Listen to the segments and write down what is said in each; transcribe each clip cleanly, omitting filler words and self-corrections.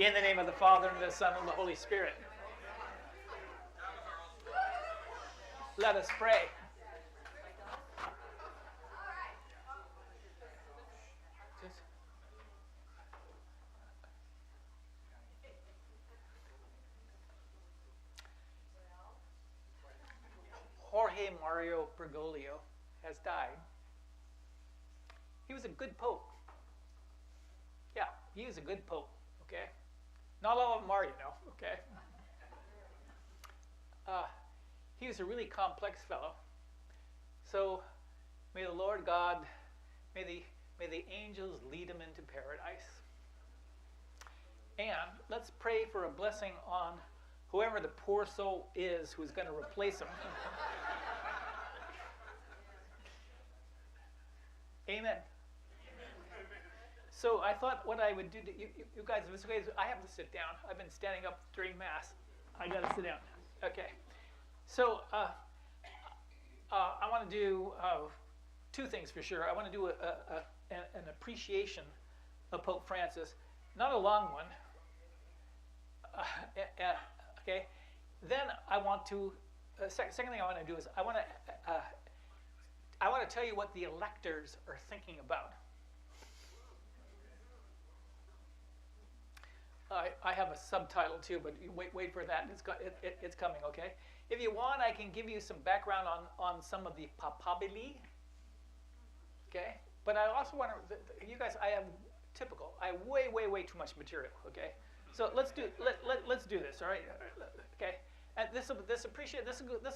In the name of the Father, and the Son, and the Holy Spirit. Let us pray. Jorge Mario Bergoglio has died. He was a good pope. Yeah, he was a good pope, okay? Not all of them are, you know, okay? He was a really complex fellow. So may the Lord God, may the angels lead him into paradise. And let's pray for a blessing on whoever the poor soul is who's going to replace him. Amen. So I thought what I would do to you guys, if it's okay, I have to sit down. I've been standing up during Mass. I got to sit down. Okay. So I want to do two things for sure. I want to do an appreciation of Pope Francis, not a long one. Okay. Then I want to. Second thing I want to do is I want to tell you what the electors are thinking about. I have a subtitle too, but you wait for that. It's coming, okay? If you want, I can give you some background on some of the papabili, okay? But I also want to, you guys, I have way too much material, okay? So let's do this, all right? Okay? And let's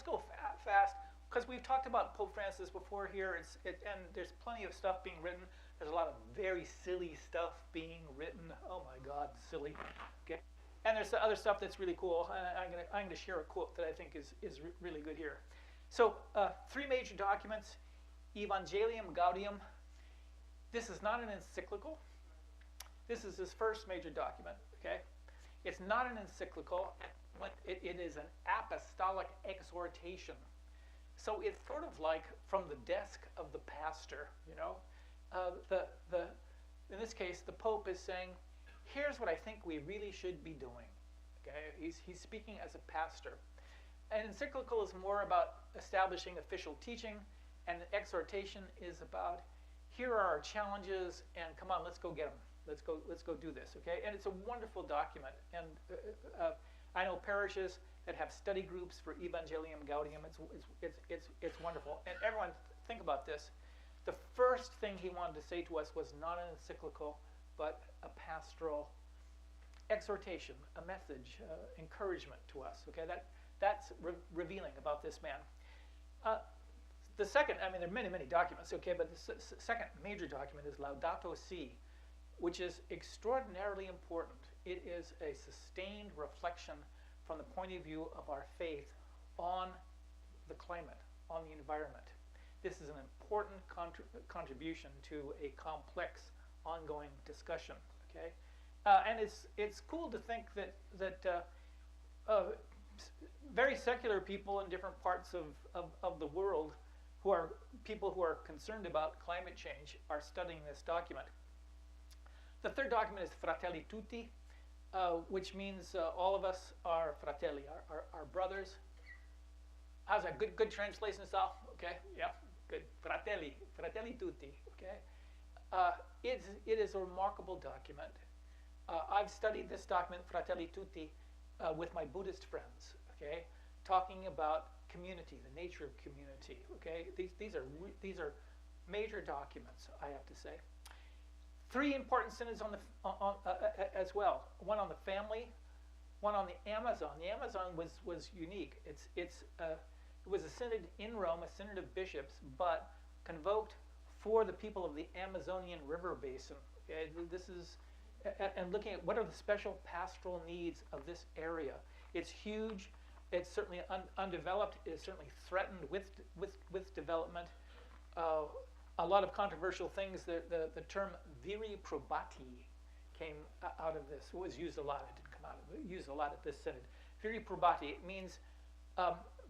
go fast, because we've talked about Pope Francis before here, and there's plenty of stuff being written. There's a lot of very silly stuff being written. Oh my God, silly. Okay, and there's the other stuff that's really cool. And I'm gonna share a quote that I think is really good here. So three major documents: Evangelium Gaudium. This is not an encyclical. This is his first major document. Okay, it's not an encyclical. It is an apostolic exhortation. So it's sort of like from the desk of the pastor, you know. In this case, the Pope is saying, here's what I think we really should be doing. Okay, he's speaking as a pastor. An encyclical is more about establishing official teaching, and an exhortation is about, here are our challenges, and come on, let's go get them. Let's go do this. Okay, and it's a wonderful document. And I know parishes that have study groups for Evangelium Gaudium. It's wonderful. And everyone, think about this. The first thing he wanted to say to us was not an encyclical, but a pastoral exhortation, a message, encouragement to us. Okay, that's revealing about this man. The second, I mean, there are many documents. Okay, but the second major document is Laudato Si, which is extraordinarily important. It is a sustained reflection from the point of view of our faith on the climate, on the environment. This is an important contribution to a complex, ongoing discussion. Okay, and it's cool to think that very secular people in different parts of the world, who are people who are concerned about climate change, are studying this document. The third document is Fratelli Tutti, which means all of us are fratelli, our brothers. How's that? Good translation, Sal? Okay, yeah. Good. Fratelli Tutti, okay? It is a remarkable document. I've studied this document, Fratelli Tutti, with my Buddhist friends, okay? Talking about community, the nature of community, okay? These are major documents, I have to say. Three important synods as well. One on the family, one on the Amazon. The Amazon was unique. It was a synod in Rome, a synod of bishops, but convoked for the people of the Amazonian river basin. Okay, this is, and looking at what are the special pastoral needs of this area. It's huge. It's certainly undeveloped. It is certainly threatened with development. A lot of controversial things. The term viri probati came out of this. It was used a lot. It didn't come out of it. Used a lot at this synod. Viri probati. It means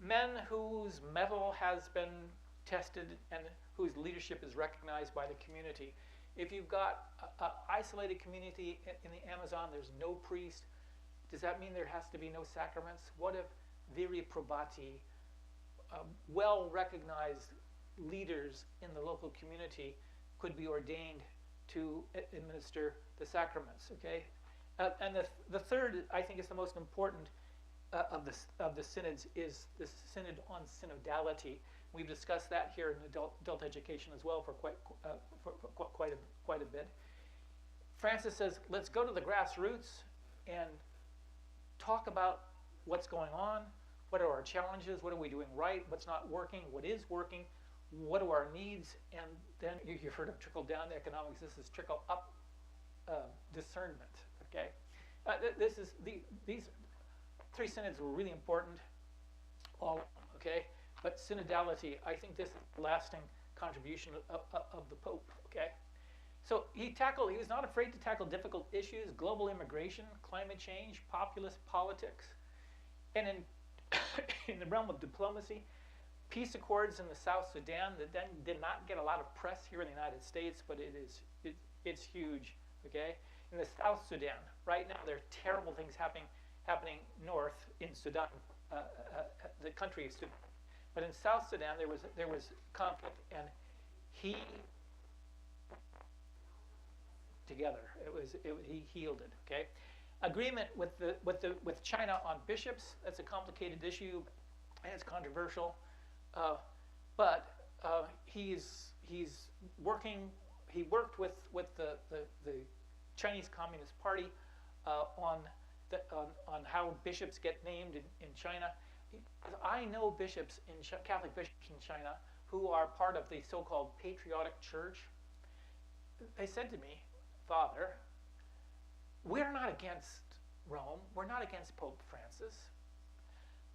men whose mettle has been tested and whose leadership is recognized by the community. If you've got an isolated community in the Amazon, there's no priest, does that mean there has to be no sacraments? What if viri probati, well-recognized leaders in the local community could be ordained to administer the sacraments, okay? And the third, I think, is the most important of the synods, is the synod on synodality. We've discussed that here in adult education as well for quite a bit. Francis says, let's go to the grassroots and talk about what's going on, what are our challenges, what are we doing right, what's not working, what is working, what are our needs, and then you've heard of trickle-down economics. This is trickle-up discernment. Okay, these three synods were really important, all of them. Okay, but synodality, I think this is a lasting contribution of the Pope. Okay, so he was not afraid to tackle difficult issues: global immigration, climate change, populist politics, and in the realm of diplomacy, peace accords in the South Sudan that then did not get a lot of press here in the United States, but it's huge. Okay, in the South Sudan right now, there are terrible things happening north in Sudan, the country of Sudan. But in South Sudan, there was conflict, and he healed it. Okay, agreement with China on bishops. That's a complicated issue, and it's controversial. But he's working. He worked with the Chinese Communist Party on how bishops get named in China. I know bishops Catholic bishops in China who are part of the so-called patriotic church. They said to me, Father, we're not against Rome. We're not against Pope Francis.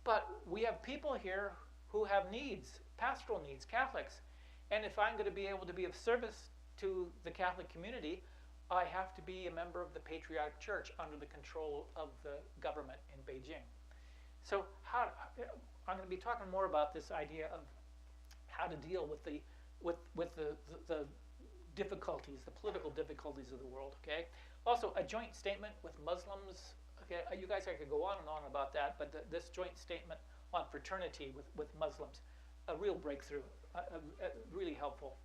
But we have people here who have needs, pastoral needs, Catholics. And if I'm going to be able to be of service to the Catholic community, I have to be a member of the Patriotic Church under the control of the government in Beijing. So I'm going to be talking more about this idea of how to deal with the difficulties, the political difficulties of the world. Okay. Also, a joint statement with Muslims. Okay, you guys, I could go on and on about that, but this joint statement on fraternity with Muslims, a real breakthrough, really helpful.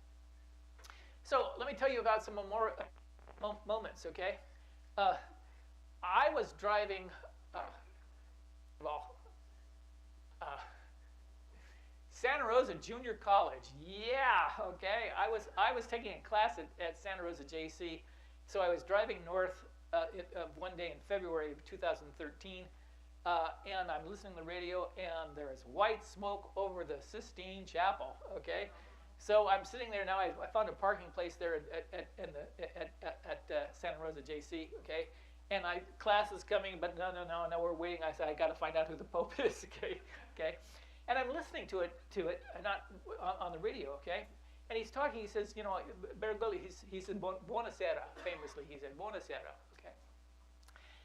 So let me tell you about some more moments, okay? I was driving, Santa Rosa Junior College. Yeah, okay. I was taking a class at Santa Rosa JC, so I was driving north one day in February of 2013, and I'm listening to the radio, and there is white smoke over the Sistine Chapel, okay? So I'm sitting there now. I found a parking place there at Santa Rosa JC, okay? And class is coming, but no, we're waiting. I said, I got to find out who the Pope is, okay? And I'm listening to it, not on the radio, okay? And he's talking. He says, Bergoglio. He said buonasera, famously. He said buonasera, okay?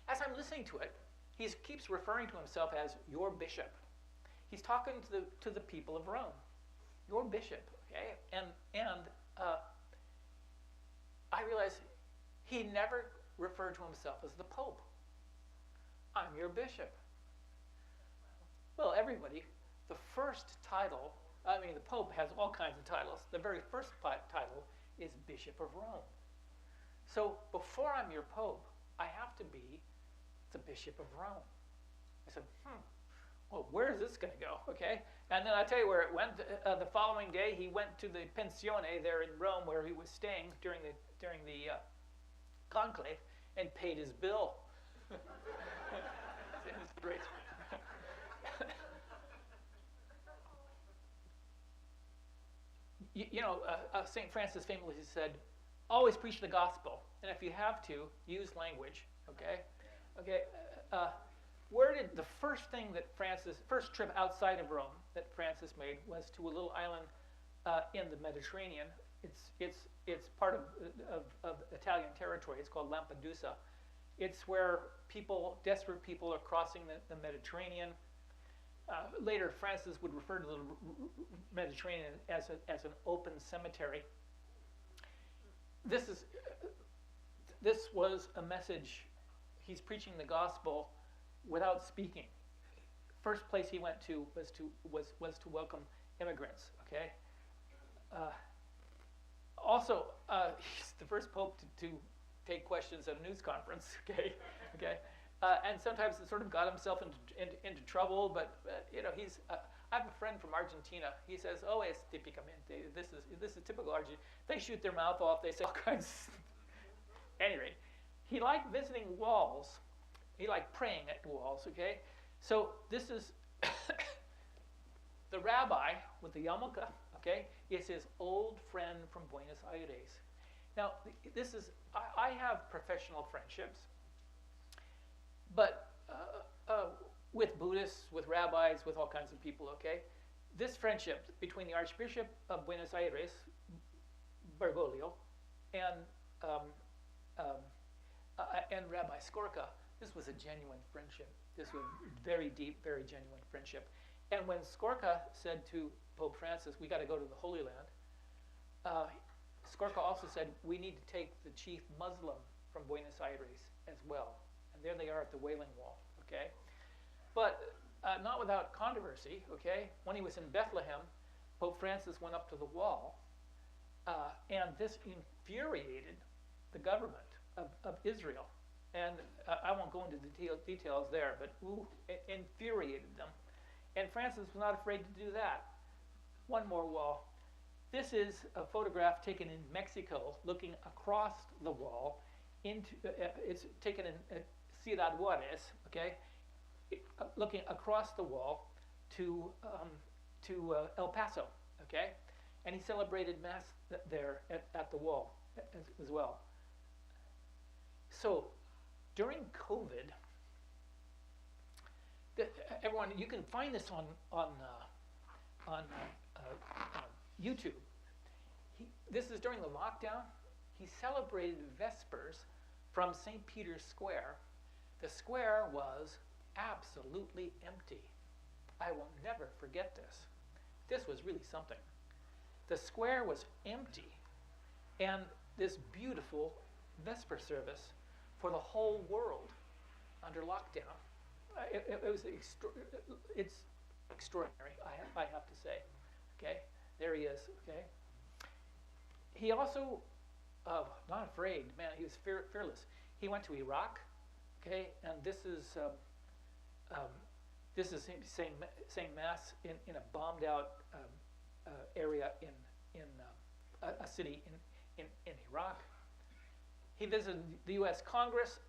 As I'm listening to it, he keeps referring to himself as your bishop. He's talking to the people of Rome, your bishop. Okay, and I realized he never referred to himself as the Pope. I'm your bishop. Well, everybody, the first title, the Pope has all kinds of titles. The very first title is Bishop of Rome. So before I'm your Pope, I have to be the Bishop of Rome. I said, well, where is this going to go? Okay, and then I'll tell you where it went. The following day, he went to the pensione there in Rome, where he was staying during the conclave, and paid his bill. It's great. St. Francis famously said, "Always preach the gospel, and if you have to, use language." Okay. Where did the first trip outside of Rome that Francis made was to a little island in the Mediterranean. It's part of Italian territory. It's called Lampedusa. It's where desperate people are crossing the Mediterranean. Later, Francis would refer to the Mediterranean as an open cemetery. this is this was a message. He's preaching the gospel without speaking. First place he went to was to welcome immigrants. Okay. Also, he's the first pope to take questions at a news conference. Okay. Okay. And sometimes it sort of got himself into trouble. But you know, he's. I have a friend from Argentina. He says, "Oh, es típicamente. This is typical Argentina. They shoot their mouth off. They say all kinds." Anyway, he liked visiting walls. He liked praying at walls. Okay, so this is the rabbi with the yarmulke. Okay, is his old friend from Buenos Aires. Now, this is I have professional friendships, but with Buddhists, with rabbis, with all kinds of people. Okay, this friendship between the Archbishop of Buenos Aires, Bergoglio, and Rabbi Skorka, this was a genuine friendship. This was very deep, very genuine friendship. And when Skorka said to Pope Francis, "We got to go to the Holy Land," Skorka also said, "We need to take the chief Muslim from Buenos Aires as well." And there they are at the Wailing Wall. Okay, but not without controversy. Okay, when he was in Bethlehem, Pope Francis went up to the wall, and this infuriated the government of Israel. And I won't go into the details there, but it infuriated them. And Francis was not afraid to do that. One more wall. This is a photograph taken in Mexico, looking across the wall into. It's taken in Ciudad Juarez. Okay, looking across the wall to El Paso. Okay, and he celebrated Mass there at the wall as well. So during COVID, everyone, you can find this on YouTube. This is during the lockdown. He celebrated Vespers from St. Peter's Square. The square was absolutely empty. I will never forget this. This was really something. The square was empty, and this beautiful Vesper service for the whole world under lockdown. It's extraordinary, I have to say. Okay, there he is. Okay, he also, not afraid, man. He was fearless. He went to Iraq. Okay, and this is saying Mass in a bombed out area in a city in Iraq. He visited the U.S. Congress.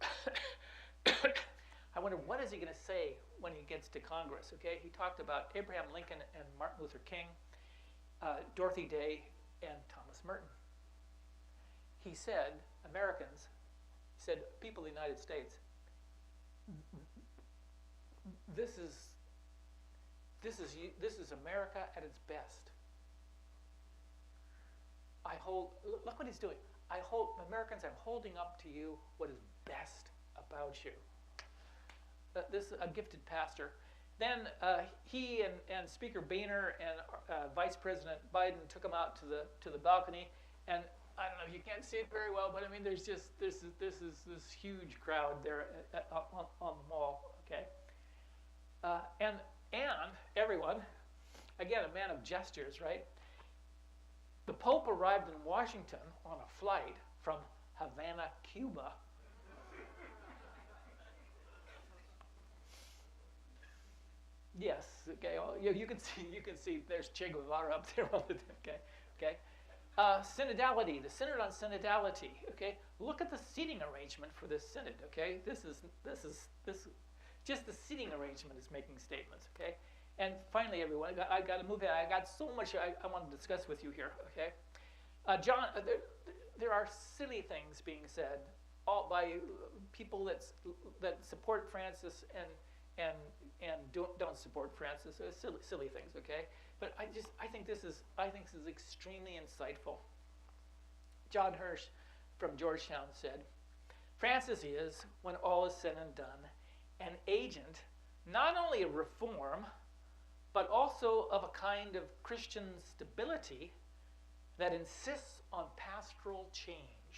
I wonder, what is he going to say when he gets to Congress? Okay, he talked about Abraham Lincoln and Martin Luther King, Dorothy Day, and Thomas Merton. He said, Americans, he said, people of the United States, this is America at its best. Look what he's doing. Americans, I'm holding up to you what is best about you. This is a gifted pastor. Then he and Speaker Boehner and Vice President Biden took him out to the balcony, and I don't know if you can't see it very well, but I mean, there's just this is this huge crowd there on the mall. Okay, and everyone, again, a man of gestures, right? The Pope arrived in Washington on a flight from Havana, Cuba. Yes. Okay. Well, you can see. There's Che Guevara up there. Okay. Okay. Synodality. The Synod on Synodality. Okay. Look at the seating arrangement for this synod. Okay. This just the seating arrangement is making statements. Okay. And finally, everyone, I got to move in. I got so much I want to discuss with you here. Okay. John, there are silly things being said, all by people that support Francis and don't support Francis. Silly things, okay? But I think this is extremely insightful. John Hirsch from Georgetown said, Francis is, when all is said and done, an agent not only of reform, but also of a kind of Christian stability that insists on pastoral change.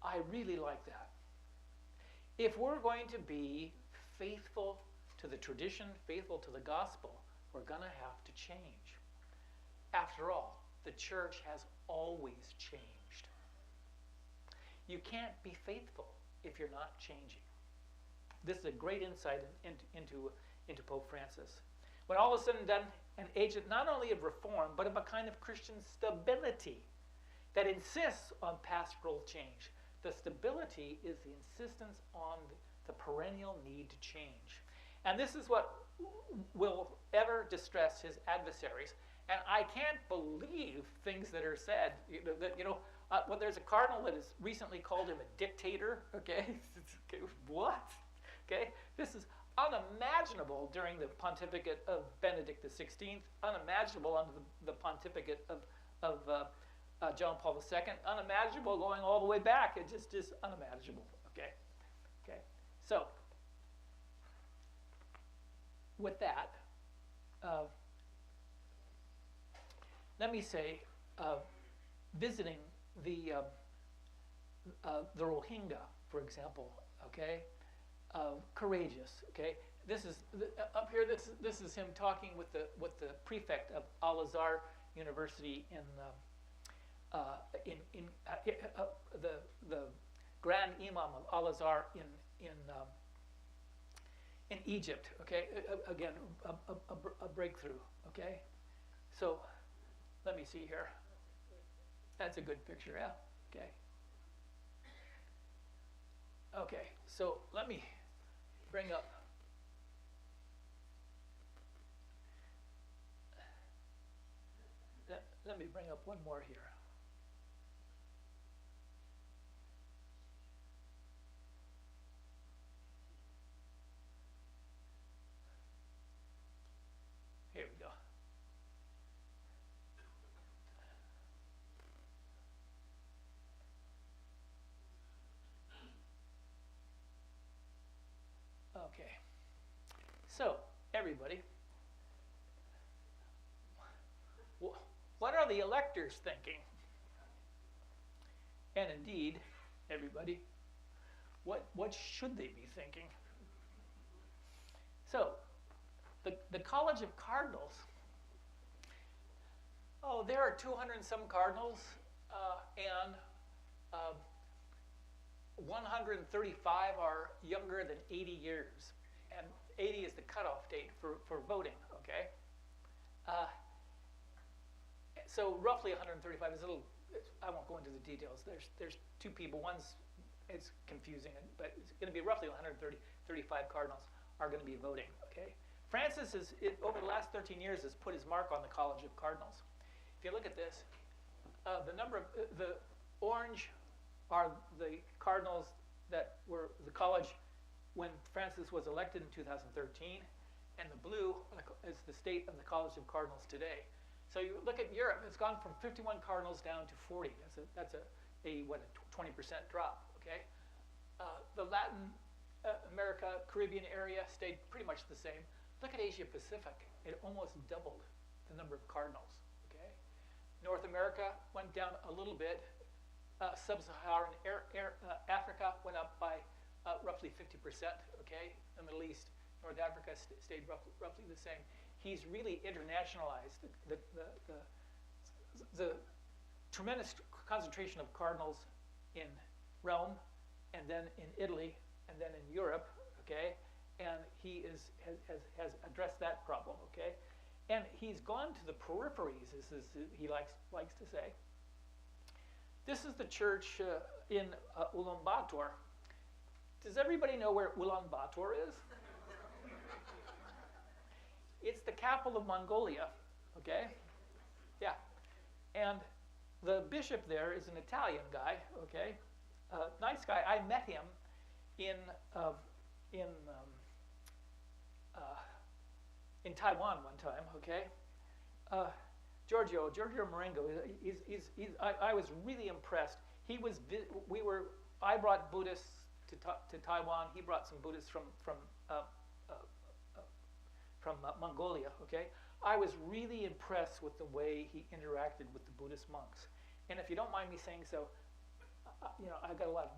I really like that. If we're going to be faithful to the tradition, faithful to the gospel, we're going to have to change. After all, the church has always changed. You can't be faithful if you're not changing. This is a great insight into Pope Francis. When all is said and done, an agent not only of reform, but of a kind of Christian stability that insists on pastoral change. The stability is the insistence on the perennial need to change. And this is what will ever distress his adversaries. And I can't believe things that are said. Well, there's a cardinal that has recently called him a dictator. Okay, what? Okay, this is unimaginable during the pontificate of Benedict XVI, unimaginable under the pontificate of John Paul II, unimaginable going all the way back. It just is unimaginable. Okay, okay. So with that, let me say, visiting the Rohingya, for example, okay, courageous, okay. This is up here. This is him talking with the prefect of Al Azhar University in the Grand Imam of Al Azhar in Egypt. Okay, again a breakthrough. Okay, so let me see here. That's a good picture, yeah. Okay. Okay, so let me bring up. Let me bring up one more here. Here we go. Okay. So, everybody, what are the electors thinking? And indeed, everybody, what should they be thinking? So, the College of Cardinals, there are 200 and some cardinals, and 135 are younger than 80 years, and 80 is the cutoff date for voting, okay? So roughly 135 is a little, I won't go into the details. There's two people. One's, it's confusing, but it's going to be roughly 135 cardinals are going to be voting, okay? Francis over the last 13 years, has put his mark on the College of Cardinals. If you look at this, the number of, the orange are the cardinals that were the college when Francis was elected in 2013, and the blue is the state of the College of Cardinals today. So you look at Europe, it's gone from 51 cardinals down to 40. That's a 20% drop, okay? The Latin America, Caribbean area stayed pretty much the same. Look at Asia Pacific, it almost doubled the number of cardinals, okay? North America went down a little bit. Sub-Saharan Africa went up by roughly 50%, okay? The Middle East, North Africa stayed roughly the same. He's really internationalized the tremendous concentration of cardinals in Rome, and then in Italy, and then in Europe, okay? And he has addressed that problem, okay? And he's gone to the peripheries, as he likes to say. This is the church in Ulaanbaatar. Does everybody know where Ulaanbaatar is? It's the capital of Mongolia, okay? Yeah. And the bishop there is an Italian guy, okay? Nice guy. I met him in Taiwan one time, okay? Giorgio Marengo, I was really impressed. I brought Buddhists to Taiwan. He brought some Buddhists from Mongolia, okay? I was really impressed with the way he interacted with the Buddhist monks. And if you don't mind me saying so, I got a lot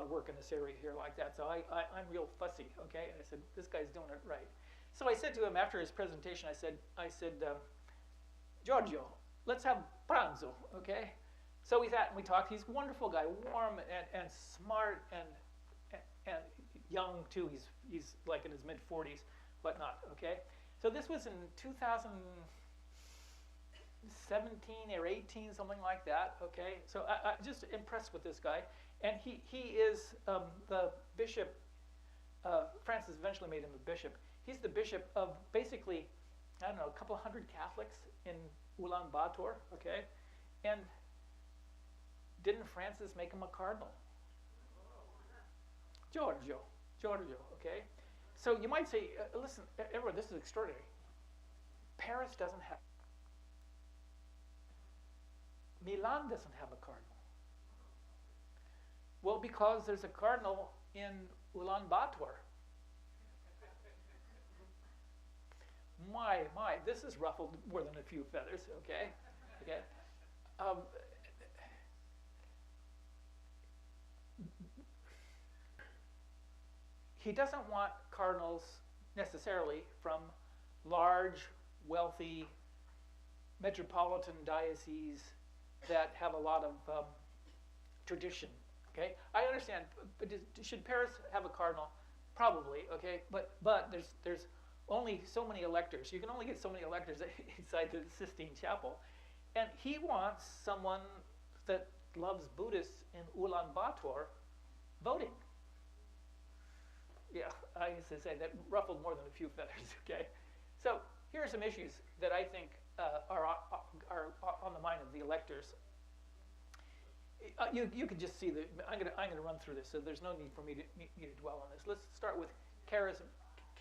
of work in this area here like that, so I'm real fussy, okay? And I said, this guy's doing it right. So I said to him after his presentation, I said, Giorgio, let's have pranzo, okay? So we sat and we talked. He's a wonderful guy, warm and smart and young too. He's like in his mid 40s, whatnot, okay? So this was in 2017 or 18, something like that, okay? So I'm just impressed with this guy. And he is the bishop, Francis eventually made him a bishop. He's the bishop of basically, I don't know, a couple hundred Catholics in Ulaanbaatar, okay? And didn't Francis make him a cardinal? Giorgio, okay? So you might say, listen, everyone, this is extraordinary. Paris doesn't have, Milan doesn't have a cardinal. Well, because there's a cardinal in Ulaanbaatar. My, this has ruffled more than a few feathers, okay? Okay. He doesn't want cardinals necessarily from large, wealthy, metropolitan dioceses that have a lot of tradition, okay? I understand, but should Paris have a cardinal? Probably, okay? But there's only so many electors. You can only get so many electors inside the Sistine Chapel. And he wants someone that loves Buddhists in Ulaanbaatar voting. Yeah, I used to say that ruffled more than a few feathers, okay? So here are some issues that I think are on the mind of the electors. You can just see that I'm gonna run through this, so there's no need for me to dwell on this. Let's start with charism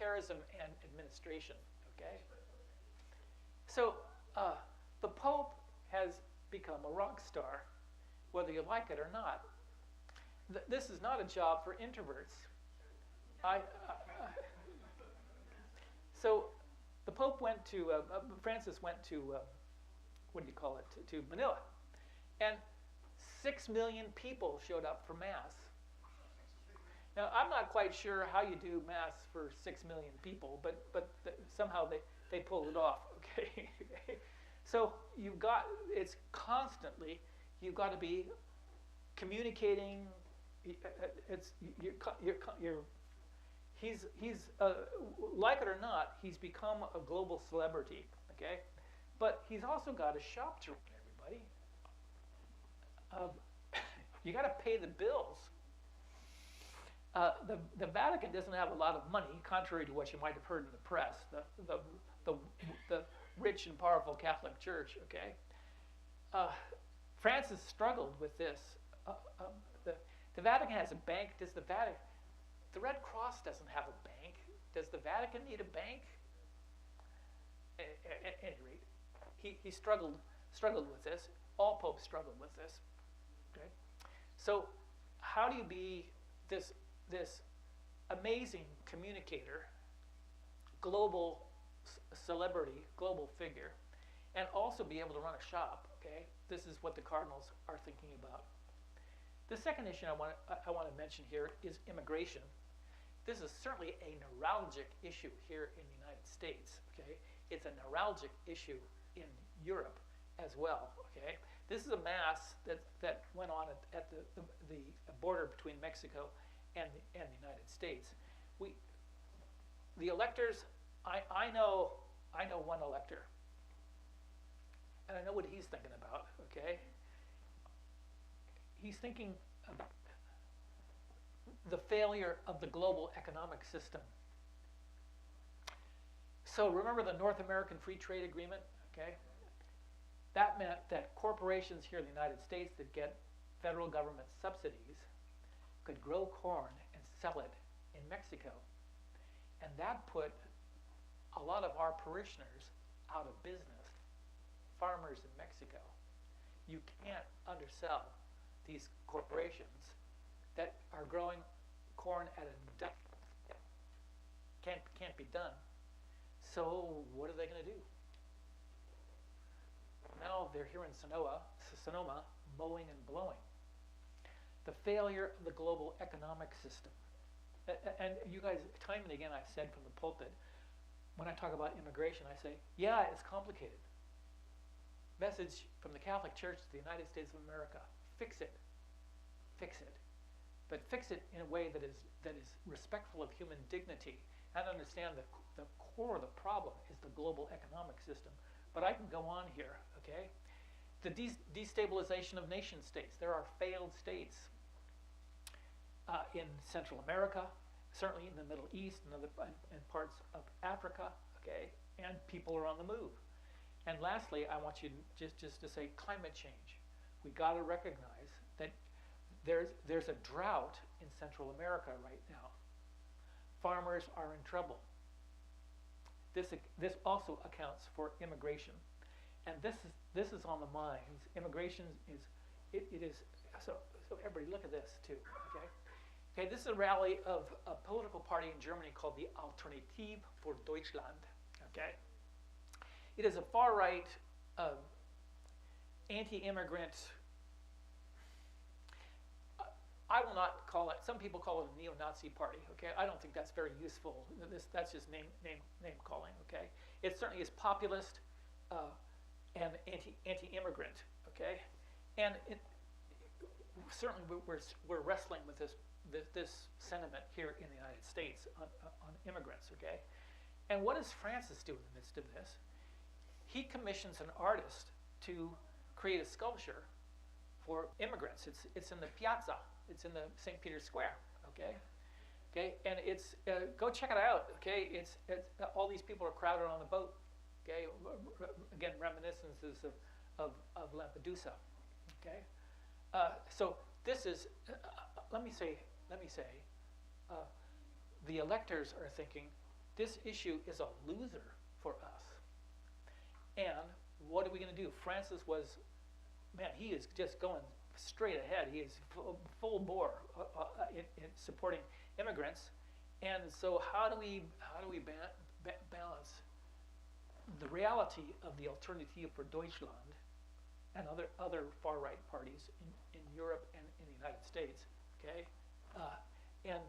and administration, okay? So the Pope has become a rock star, whether you like it or not. This is not a job for introverts. So the Pope went to, Francis went to, what do you call it, to Manila. And 6 million people showed up for Mass. Now, I'm not quite sure how you do Mass for 6 million people, but somehow they pulled it off, okay? So you've got, it's constantly, you've got to be communicating, he's like it or not, he's become a global celebrity, okay? But he's also got a shop to run, everybody. You got to pay the bills. The Vatican doesn't have a lot of money, contrary to what you might have heard in the press. The rich and powerful Catholic Church, okay? Francis struggled with this. The Vatican has a bank. The Red Cross doesn't have a bank. Does the Vatican need a bank? At any rate, he struggled with this. All popes struggled with this. Okay? So how do you be this amazing communicator, global celebrity, global figure, and also be able to run a shop, okay? This is what the cardinals are thinking about. The second issue I want to mention here is immigration. This is certainly a neuralgic issue here in the United States, okay? It's a neuralgic issue in Europe as well, okay? This is a mass that went on at the border between Mexico and the United States. The electors, I know one elector, and I know what he's thinking about, okay? He's thinking about the failure of the global economic system. So remember the North American Free Trade Agreement, okay? That meant that corporations here in the United States that get federal government subsidies could grow corn and sell it in Mexico. And that put a lot of our parishioners out of business, farmers in Mexico. You can't undersell these corporations that are growing corn at a can't be done. So what are they going to do? Now they're here in Sonoma, mowing and blowing. the failure of the global economic system. And you guys, time and again, I've said from the pulpit, when I talk about immigration, I say, yeah, it's complicated. Message from the Catholic Church to the United States of America: fix it, but fix it in a way that is respectful of human dignity, and understand that the core of the problem is the global economic system. But I can go on here, okay? The destabilization of nation states. There are failed states in Central America, certainly in the Middle East and parts of Africa, okay? And people are on the move. And lastly, I want you just to say climate change. We got to recognize that there's a drought in Central America right now. Farmers are in trouble. This also accounts for immigration, and this is on the minds. Immigration is so everybody look at this too. Okay. This is a rally of a political party in Germany called the Alternative für Deutschland. Okay. It is a far-right, anti-immigrant. I will not call it. Some people call it a neo-Nazi party. Okay, I don't think that's very useful. That's just name calling. Okay, it certainly is populist and anti-immigrant. Okay, and certainly we're wrestling with this sentiment here in the United States on immigrants. Okay, and what does Francis do in the midst of this? He commissions an artist to create a sculpture for immigrants. It's in the piazza. It's in the St. Peter's Square. Okay, and it's go check it out. Okay, it's all these people are crowded on the boat. Okay, again, reminiscences of Lampedusa. Okay, so this is let me say the electors are thinking this issue is a loser for us. And what are we going to do? Francis was, man, he is just going straight ahead. He is full bore in supporting immigrants. And so how do we balance the reality of the Alternative für Deutschland and other far-right parties in Europe and in the United States, okay? And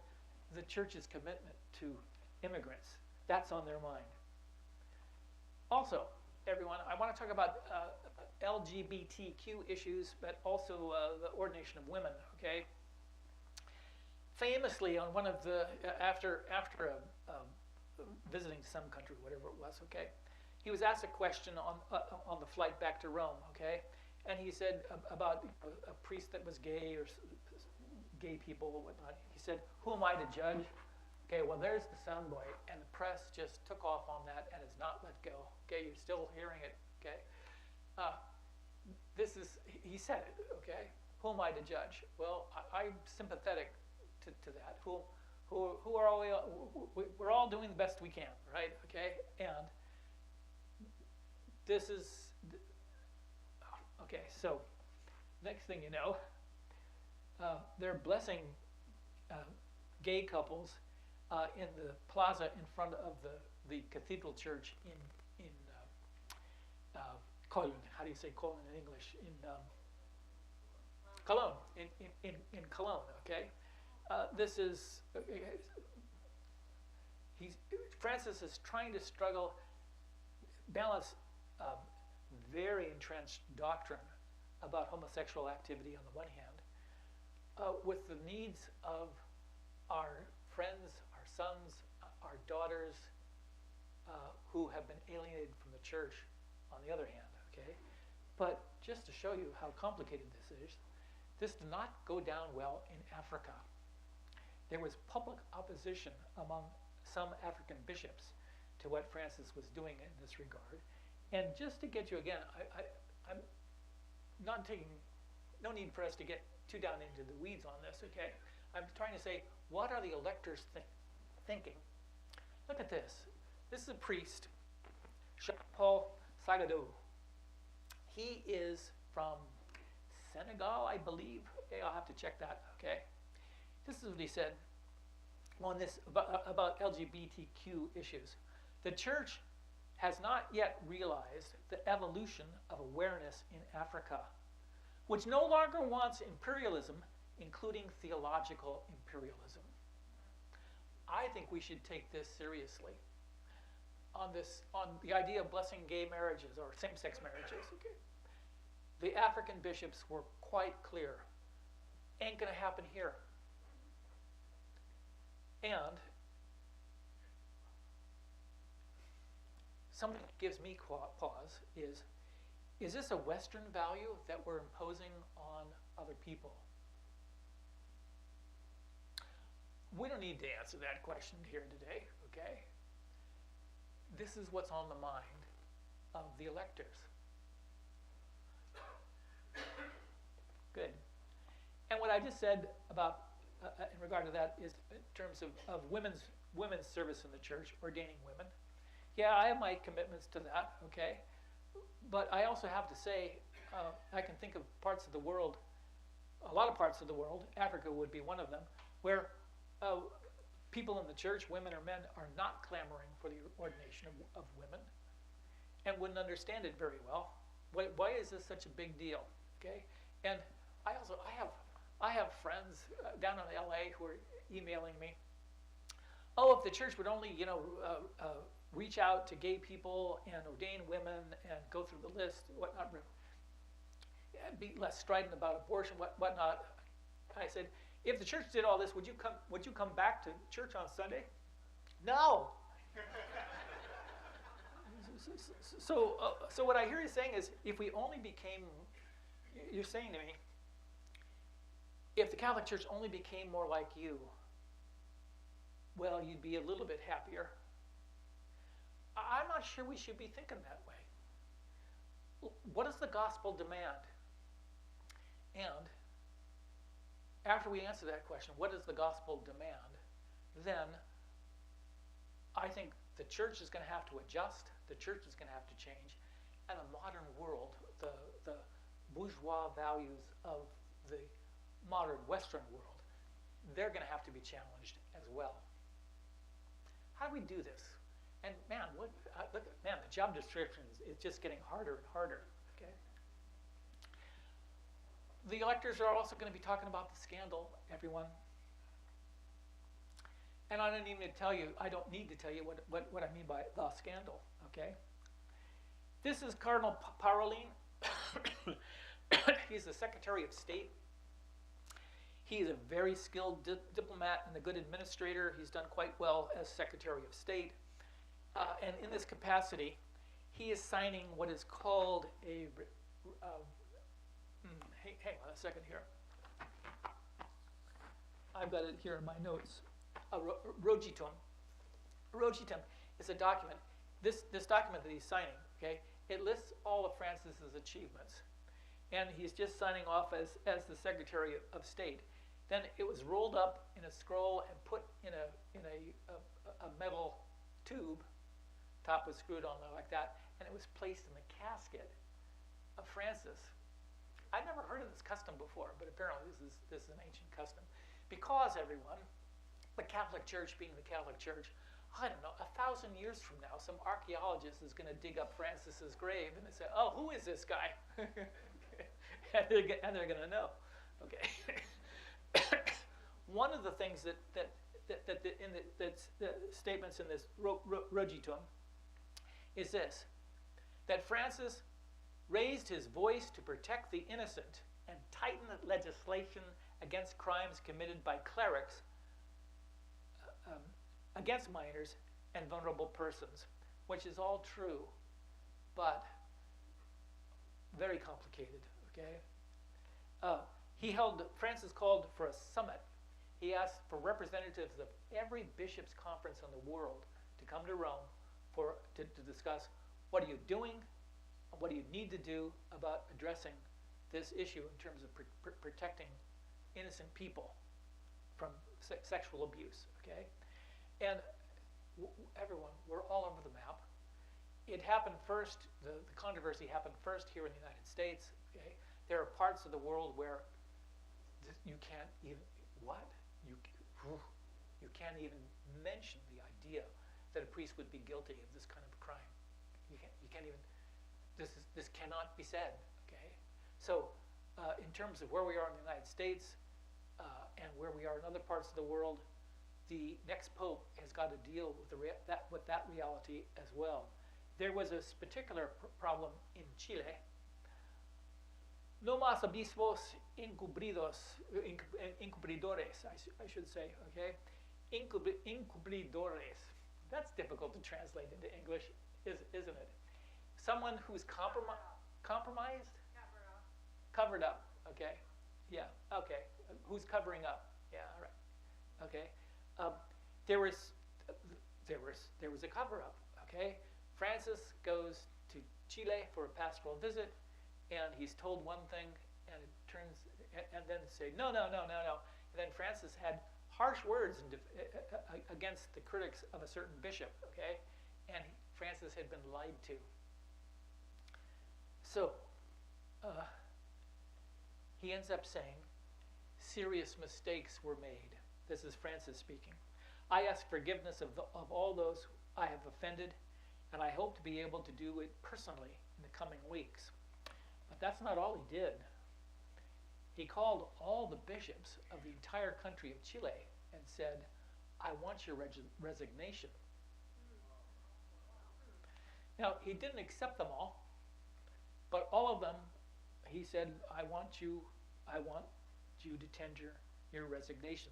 the church's commitment to immigrants. That's on their mind. Also, everyone, I want to talk about LGBTQ issues, but also the ordination of women. Okay. Famously, on one of the after visiting some country, whatever it was. Okay, he was asked a question on the flight back to Rome. Okay, and he said about a priest that was gay or gay people or whatnot. He said, "Who am I to judge?" Okay, well, there's the soundbite, and the press just took off on that and has not let go. Okay, you're still hearing it. Okay, this is, he said it. Okay, who am I to judge? Well, I'm sympathetic to that. Who are all we're all doing the best we can, right? Okay, and this is okay. So next thing you know, they're blessing gay couples in the plaza in front of the cathedral church in Cologne. How do you say Cologne in English? In Cologne. In Cologne. Okay. This is Francis is trying to balance very entrenched doctrine about homosexual activity on the one hand with the needs of our friends, our sons, our daughters who have been alienated from the church on the other hand, okay? But just to show you how complicated this is, this did not go down well in Africa. There was public opposition among some African bishops to what Francis was doing in this regard. And just to get you again, I'm not taking, no need for us to get too down into the weeds on this, okay? I'm trying to say, what are the electors thinking? Look at this. This is a priest, Jean-Paul Sagado. He is from Senegal, I believe. Okay, I'll have to check that, okay? This is what he said on this about LGBTQ issues. The church has not yet realized the evolution of awareness in Africa, which no longer wants imperialism including theological imperialism. I think we should take this seriously on the idea of blessing gay marriages or same-sex marriages. Okay? The African bishops were quite clear. Ain't going to happen here. And something that gives me pause is this a Western value that we're imposing on other people? We don't need to answer that question here today, okay? This is what's on the mind of the electors. Good. And what I just said about, in regard to that, is in terms of women's service in the church, ordaining women. Yeah, I have my commitments to that, okay? But I also have to say, I can think of parts of the world, a lot of parts of the world, Africa would be one of them, where people in the church, women or men, are not clamoring for the ordination of women and wouldn't understand it very well. Why is this such a big deal? Okay, and I have friends down in LA who are emailing me. Oh, if the church would only, reach out to gay people and ordain women and go through the list, whatnot, be less strident about abortion, whatnot. I said, if the church did all this, would you come back to church on Sunday? No. So what I hear you saying is, if we only became, you're saying to me, if the Catholic Church only became more like you, well, you'd be a little bit happier. I'm not sure we should be thinking that way. What does the gospel demand? And after we answer that question, what does the gospel demand? Then I think the church is going to have to adjust. The church is going to have to change. And the modern world, the bourgeois values of the modern Western world, they're going to have to be challenged as well. How do we do this? And man, look, the job descriptions is just getting harder and harder. Okay. The electors are also going to be talking about the scandal, everyone. And I don't even tell you, I don't need to tell you what I mean by the scandal. Okay. This is Cardinal Parolin. He's the Secretary of State. He is a very skilled diplomat and a good administrator. He's done quite well as Secretary of State. And in this capacity, he is signing what is called a, hang on a second here. I've got it here in my notes. Rogitum. Rogitum is a document. This document that he's signing, okay, it lists all of Francis's achievements. And he's just signing off as the Secretary of State. Then it was rolled up in a scroll and put in a metal tube. Top was screwed on like that, and it was placed in the casket of Francis. I'd never heard of this custom before, but apparently this is an ancient custom. Because, everyone, the Catholic Church being the Catholic Church, I don't know, 1,000 years from now, some archaeologist is going to dig up Francis's grave and they say, oh, who is this guy? and they're going to know. Okay. One of the things that the statements in this Rogitum is this, that Francis raised his voice to protect the innocent and tighten the legislation against crimes committed by clerics against minors and vulnerable persons, which is all true, but very complicated, okay? Francis called for a summit. He asked for representatives of every bishop's conference in the world to come to Rome to discuss what are you doing, what do you need to do about addressing this issue in terms of protecting innocent people from sexual abuse, okay? And everyone, we're all over the map. It happened first, the controversy happened first here in the United States, okay? There are parts of the world where you can't even, you can't even mention the idea that a priest would be guilty of this kind of crime. You can't even, this cannot be said, okay? So in terms of where we are in the United States, and where we are in other parts of the world, the next pope has got to deal with that reality as well. There was this particular problem in Chile. No más obispos encubridores, I should say, okay? Encubridores. That's difficult to translate into English, isn't it? Someone who's compromised? Covered up, okay. Yeah, okay. Who's covering up? Yeah, all right. Okay. There was a cover-up, okay? Francis goes to Chile for a pastoral visit, and he's told one thing, and it turns, and then say, no. And then Francis had harsh words against the critics of a certain bishop, okay? And Francis had been lied to. So, he ends up saying, serious mistakes were made. This is Francis speaking. I ask forgiveness of all those I have offended, and I hope to be able to do it personally in the coming weeks. But that's not all he did. He called all the bishops of the entire country of Chile and said, I want your resignation. Now, he didn't accept them all, but all of them, he said, I want you to tender your resignation,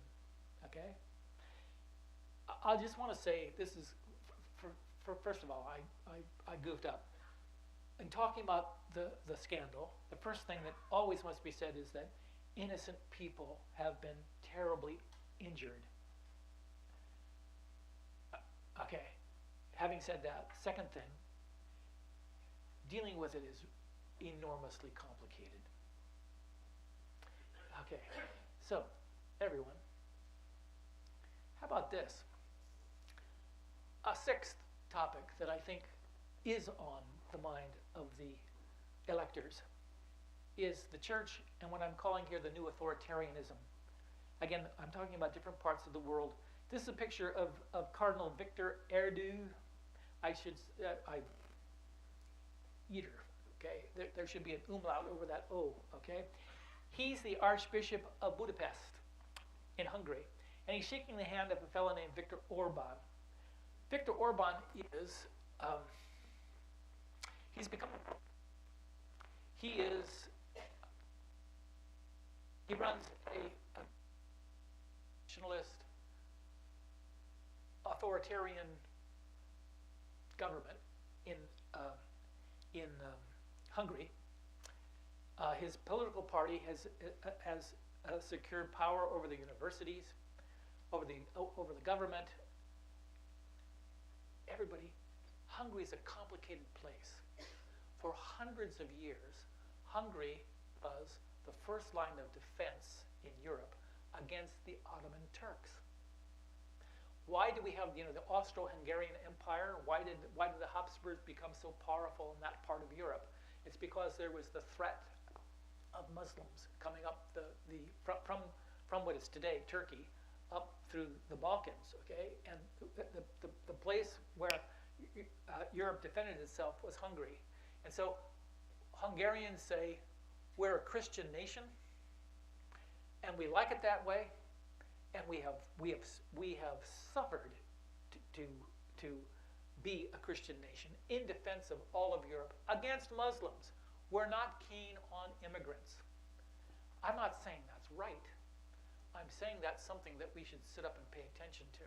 okay? I just want to say, this is, first of all, I goofed up. In talking about the scandal, the first thing that always must be said is that innocent people have been terribly injured. Okay, having said that, second thing, dealing with it is enormously complicated. Okay, so everyone, how about this? A sixth topic that I think is on the mind of the electors is the church and what I'm calling here the new authoritarianism. Again, I'm talking about different parts of the world. This is a picture of Cardinal Victor Erdu. Eater, okay? There should be an umlaut over that O, okay? He's the Archbishop of Budapest in Hungary, and he's shaking the hand of a fellow named Viktor Orban. Viktor Orban is, he runs a nationalist, authoritarian government in Hungary. His political party has secured power over the universities, over the government. Everybody, Hungary is a complicated place. For hundreds of years, Hungary was the first line of defense in Europe against the Ottoman Turks. Why do we have the Austro-Hungarian Empire? Why did the Habsburgs become so powerful in that part of Europe? It's because there was the threat of Muslims coming up from what is today Turkey up through the Balkans, okay? And the place where Europe defended itself was Hungary. And so Hungarians say, we're a Christian nation, and we like it that way, and we have suffered to be a Christian nation in defense of all of Europe against Muslims. We're not keen on immigrants. I'm not saying that's right. I'm saying that's something that we should sit up and pay attention to.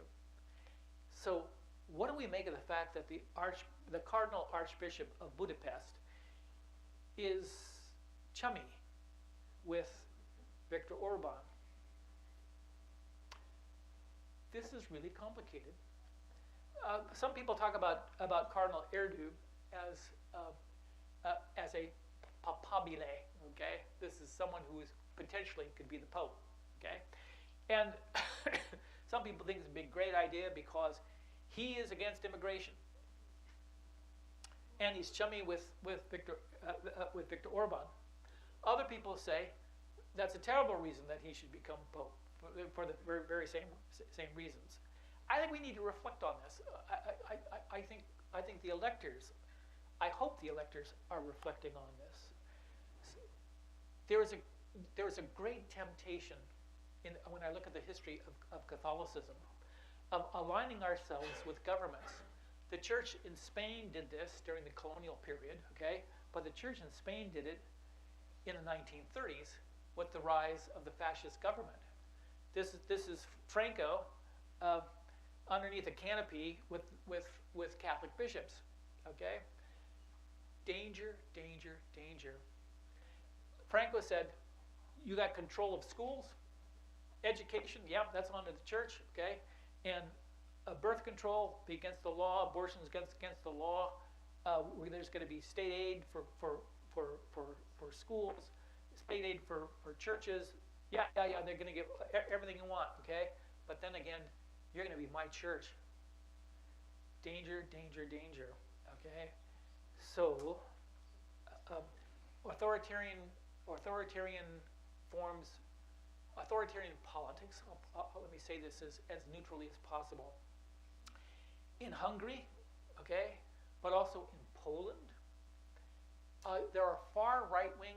So what do we make of the fact that the Cardinal Archbishop of Budapest is chummy with Viktor Orban? This is really complicated. Some people talk about Cardinal Erdu as a papabile, okay? This is someone who is potentially could be the Pope, okay? And some people think it's a great idea because he is against immigration, and he's chummy with Viktor Orban. Other people say that's a terrible reason that he should become Pope for the very same reasons. I think we need to reflect on this. I think the electors, I hope the electors are reflecting on this. There is a great temptation when I look at the history of Catholicism, of aligning ourselves with governments. The church in Spain did this during the colonial period, okay? But the church in Spain did it in the 1930s with the rise of the fascist government. This is Franco underneath a canopy with Catholic bishops, okay? Danger, danger, danger. Franco said, you got control of schools, education, yeah, that's on to the church, okay? And birth control, be against the law, abortion is against the law. There's going to be state aid for schools, state aid for churches. Yeah, they're going to give everything you want, okay? But then again, you're going to be my church. Danger, danger, danger, okay? So, authoritarian forms, authoritarian politics, let me say this as neutrally as possible. In Hungary, okay, but also in Poland, there are far right-wing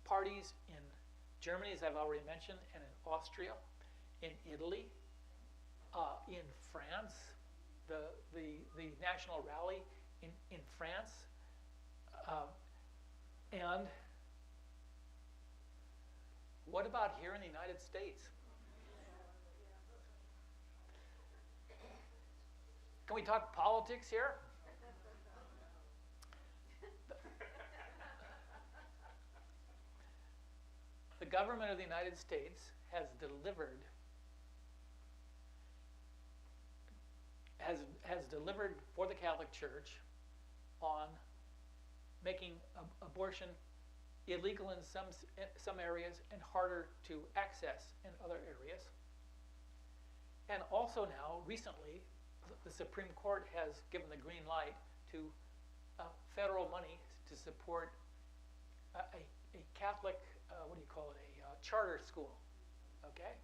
parties in Germany, as I've already mentioned, and in Austria, in Italy, in France, the National Rally in France, and what about here in the United States? Can we talk politics here? The government of the United States has delivered for the Catholic Church on making abortion illegal in some areas and harder to access in other areas. And also now, recently, the Supreme Court has given the green light to federal money to support a Catholic, what do you call it, a charter school, okay?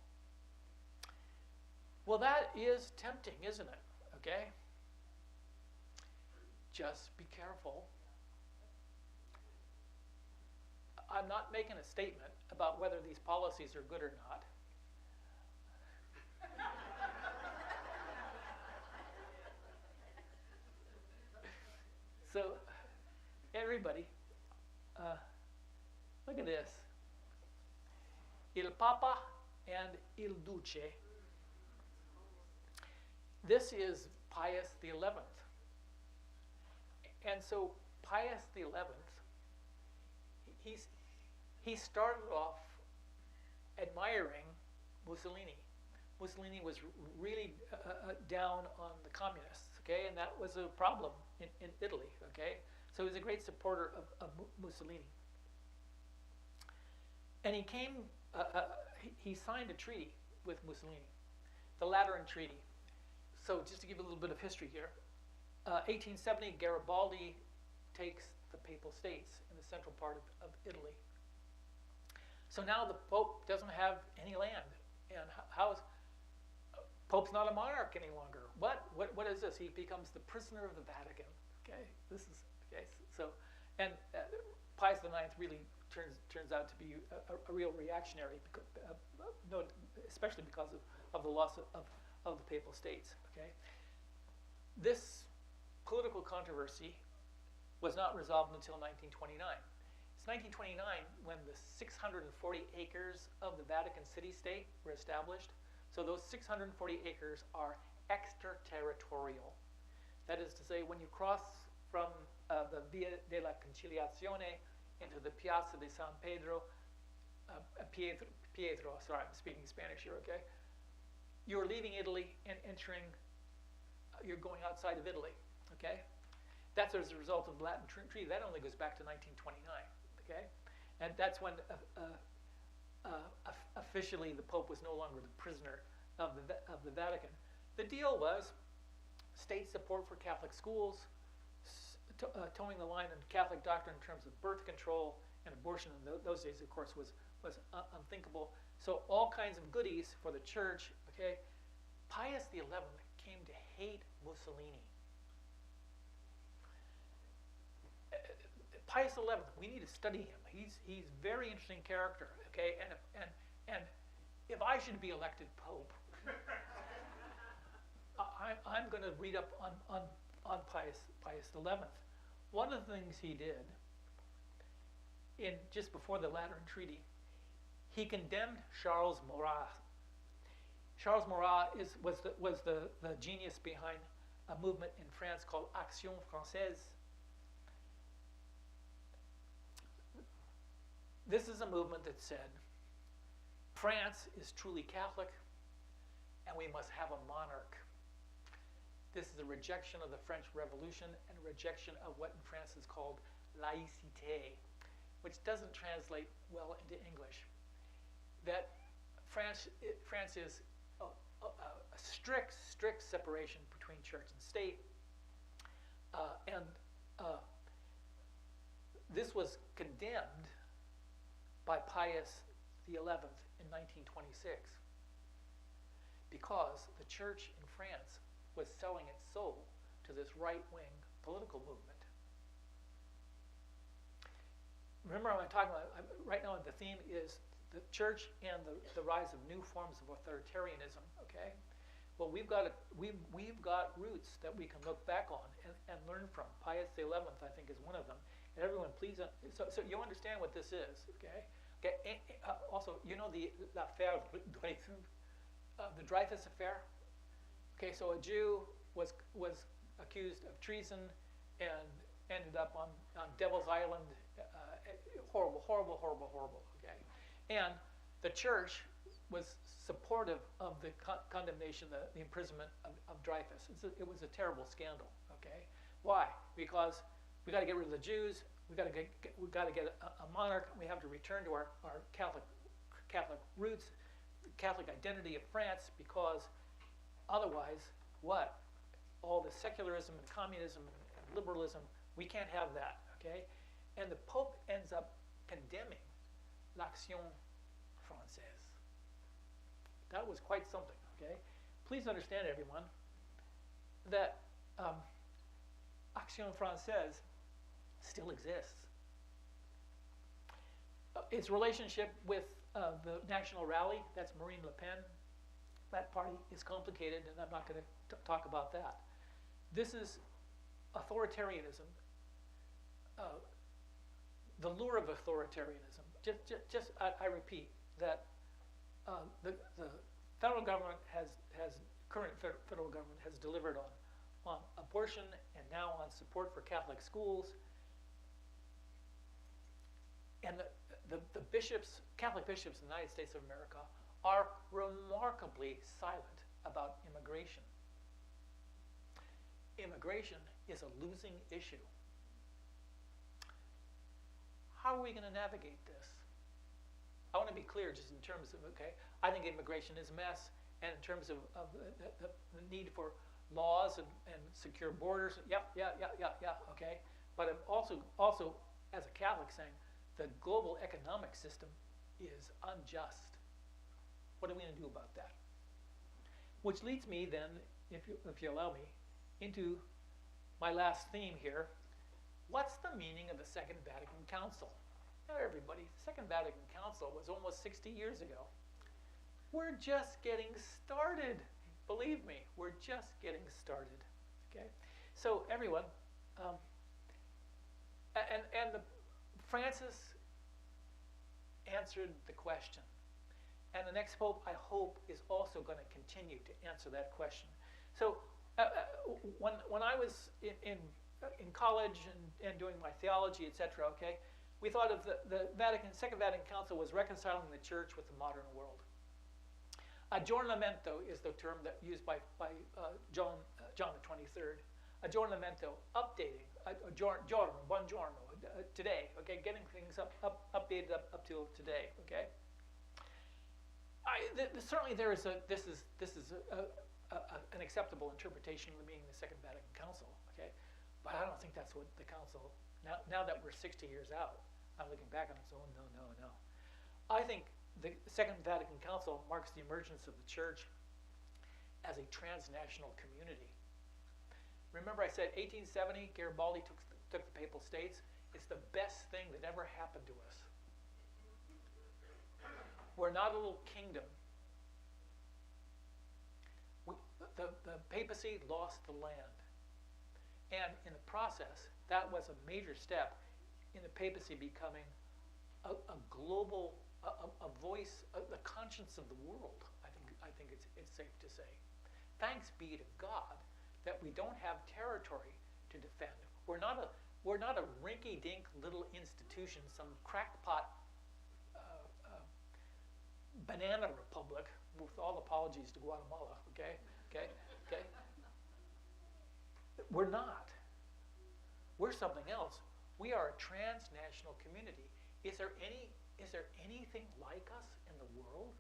Well, that is tempting, isn't it, okay? Just be careful. I'm not making a statement about whether these policies are good or not. So, everybody, look at this. Il Papa and Il Duce. This is Pius XI. And so Pius XI, he started off admiring Mussolini. Mussolini was really down on the communists, okay, and that was a problem in Italy, okay. So he was a great supporter of Mussolini. And he he signed a treaty with Mussolini, the Lateran Treaty. So just to give you a little bit of history here, 1870, Garibaldi takes the Papal States in the central part of Italy. So now the Pope doesn't have any land, and Pope's not a monarch any longer. What is this? He becomes the prisoner of the Vatican. Okay, this is okay. So, and Pius IX really turns out to be a real reactionary, especially because of the loss of the Papal States. Okay, this political controversy was not resolved until 1929. It's 1929 when the 640 acres of the Vatican city-state were established. So those 640 acres are extraterritorial. That is to say, when you cross from the Via della Conciliazione into the Piazza di San Pedro, Pietro, sorry, I'm speaking Spanish here, okay? You're leaving Italy and entering, you're going outside of Italy, okay? That's as a result of the Lateran Treaty. That only goes back to 1929, okay? And that's when officially the Pope was no longer the prisoner of the Vatican. The deal was state support for Catholic schools, towing the line on Catholic doctrine in terms of birth control and abortion in those days, of course, was unthinkable. So all kinds of goodies for the church, okay? Pius XI came to hate Mussolini. Pius XI, we need to study him. He's very interesting character, okay? And And if I should be elected Pope, I'm going to read up on Pius XI. One of the things he did, just before the Lateran Treaty, he condemned Charles Maurras. Charles Maurras was the genius behind a movement in France called Action Française. This is a movement that said, France is truly Catholic, and we must have a monarch. This is a rejection of the French Revolution and a rejection of what in France is called laïcité, which doesn't translate well into English. That France is a strict separation between church and state, and this was condemned by Pius XI in 1926 because the church in France was selling its soul to this right-wing political movement. Remember, I'm talking about, right now the theme is the church and the rise of new forms of authoritarianism, okay? Well, we've got roots that we can look back on and learn from. Pius XI, I think, is one of them. And everyone, please, so you understand what this is, okay? Okay. Also, you know the l'affaire Dreyfus, the Dreyfus affair. Okay, so a Jew was accused of treason and ended up on Devil's Island. Horrible. Okay, and the church was supportive of the condemnation, the imprisonment of Dreyfus. It was a terrible scandal. Okay, why? Because we got to get rid of the Jews. We got to get a monarch. We have to return to our Catholic roots, Catholic identity of France, because otherwise, what? All the secularism and communism and liberalism, we can't have that. Okay, and the Pope ends up condemning l'Action Française. That was quite something. Okay, please understand, everyone, that Action Française still exists. Its relationship with the National Rally, that's Marine Le Pen, that party is complicated, and I'm not going to talk about that. This is authoritarianism, the lure of authoritarianism. I repeat that the federal government current federal government has delivered on abortion and now on support for Catholic schools. And the bishops, Catholic bishops in the United States of America, are remarkably silent about immigration. Immigration is a losing issue. How are we going to navigate this? I want to be clear just in terms of, okay, I think immigration is a mess, and in terms of the need for laws and secure borders, yeah, okay. But I'm also as a Catholic saying, the global economic system is unjust. What are we going to do about that? Which leads me then, if you allow me, into my last theme here. What's the meaning of the Second Vatican Council? Now everybody, the Second Vatican Council was almost 60 years ago. We're just getting started. Believe me, we're just getting started. Okay? So everyone, Francis answered the question. And the next Pope, I hope, is also going to continue to answer that question. So when I was in college and doing my theology, etc., okay, we thought of the Second Vatican Council was reconciling the church with the modern world. Aggiornamento is the term that used by John the 23rd. Aggiornamento, updating. Giorno, buongiorno, today. Okay, getting things updated up till today. Okay. Certainly there is this is an acceptable interpretation of the meaning of the Second Vatican Council. Okay, but I don't think that's what the council. Now that we're 60 years out, I'm looking back and I'm saying, no. I think the Second Vatican Council marks the emergence of the church as a transnational community. Remember I said 1870, Garibaldi took the Papal States. It's the best thing that ever happened to us. We're not a little kingdom. The papacy lost the land. And in the process, that was a major step in the papacy becoming a global, a voice, the conscience of the world. I think it's safe to say. Thanks be to God that we don't have territory to defend. We're not a rinky-dink little institution, some crackpot banana republic, with all apologies to Guatemala. Okay. We're not. We're something else. We are a transnational community. Is there anything like us in the world?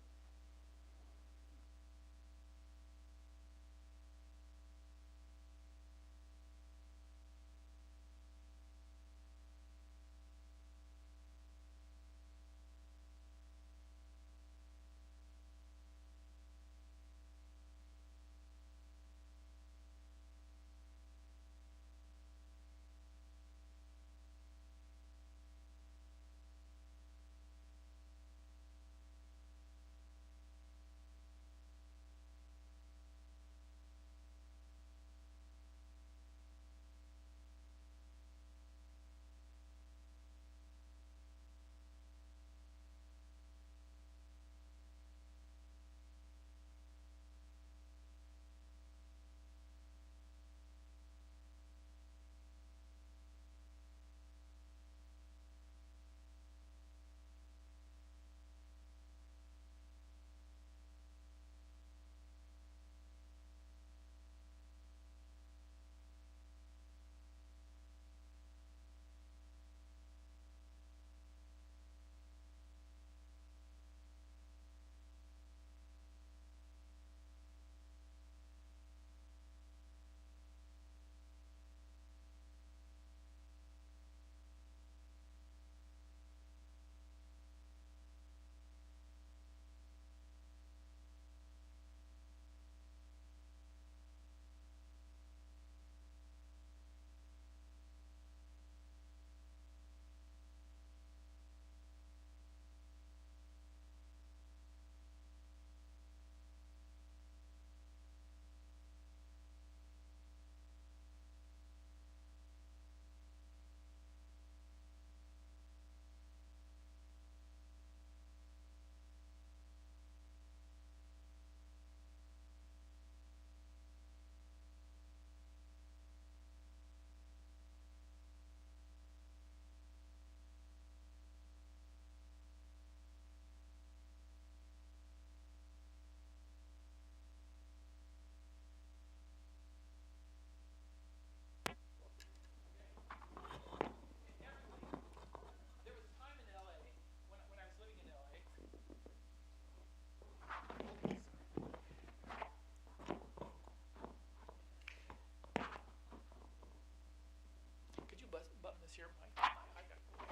Here, Mike.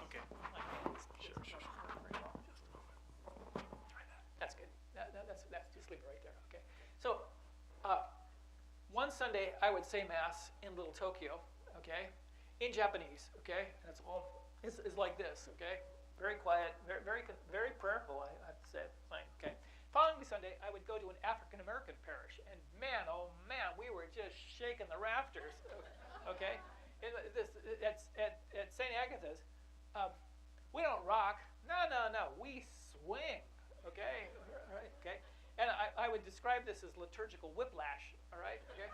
Okay. That's good. That's just leave it right there. Okay. So, one Sunday I would say Mass in Little Tokyo. Okay, in Japanese. Okay, and it's all is like this. Okay, very quiet, very prayerful. I have to say. Okay. Following Sunday, I would go to an African American parish, and man, oh man, we were just shaking the rafters. Okay. At St. Agatha's, we don't rock. No. We swing. Okay. All right. Okay. And I would describe this as liturgical whiplash. All right. Okay.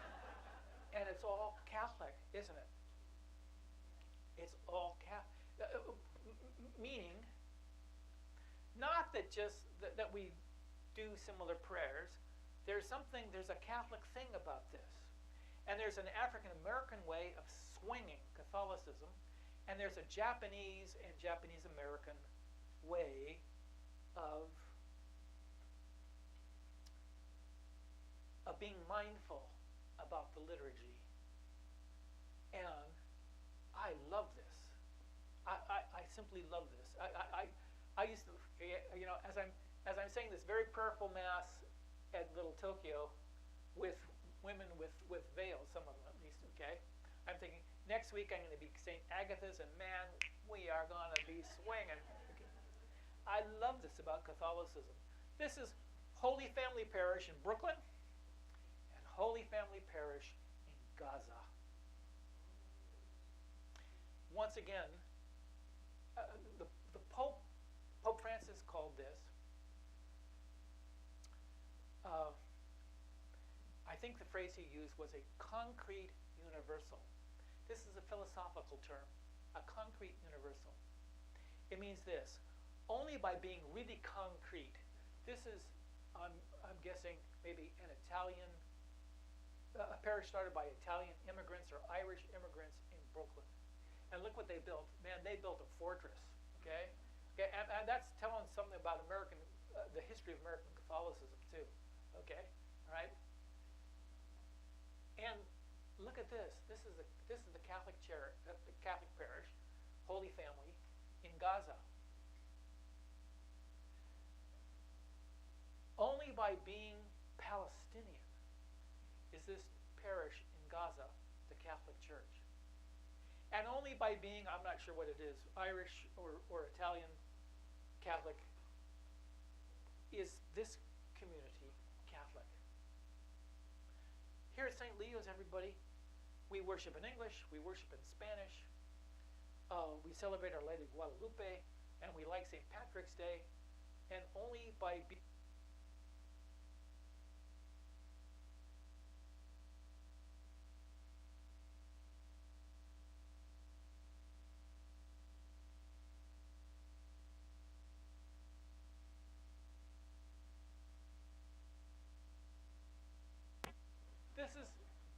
And it's all Catholic, isn't it? It's all Catholic. Meaning, not that just that we do similar prayers. There's a Catholic thing about this. And there's an African American way of swinging Catholicism, and there's a Japanese and Japanese American way of being mindful about the liturgy. And I love this. I simply love this. I used to, as I'm saying this very prayerful Mass at Little Tokyo with women with veils, some of them at least, okay? I'm thinking, next week I'm going to be St. Agatha's, and man, we are going to be swinging. Okay. I love this about Catholicism. This is Holy Family Parish in Brooklyn and Holy Family Parish in Gaza. Once again, the Pope Francis called this, I think the phrase he used was a concrete universal. This is a philosophical term, a concrete universal. It means this: only by being really concrete. This is, I'm guessing, maybe an Italian, a parish started by Italian immigrants or Irish immigrants in Brooklyn. And look what they built. Man, they built a fortress, okay? And that's telling something about American, the history of American Catholicism too, okay? All right? And look at this. This is the Catholic parish, Holy Family, in Gaza. Only by being Palestinian is this parish in Gaza the Catholic Church. And only by being, I'm not sure what it is, Irish or Italian Catholic, is this community Catholic. Here at St. Leo's, everybody, we worship in English, we worship in Spanish, we celebrate Our Lady of Guadalupe, and we like St. Patrick's Day, and only by being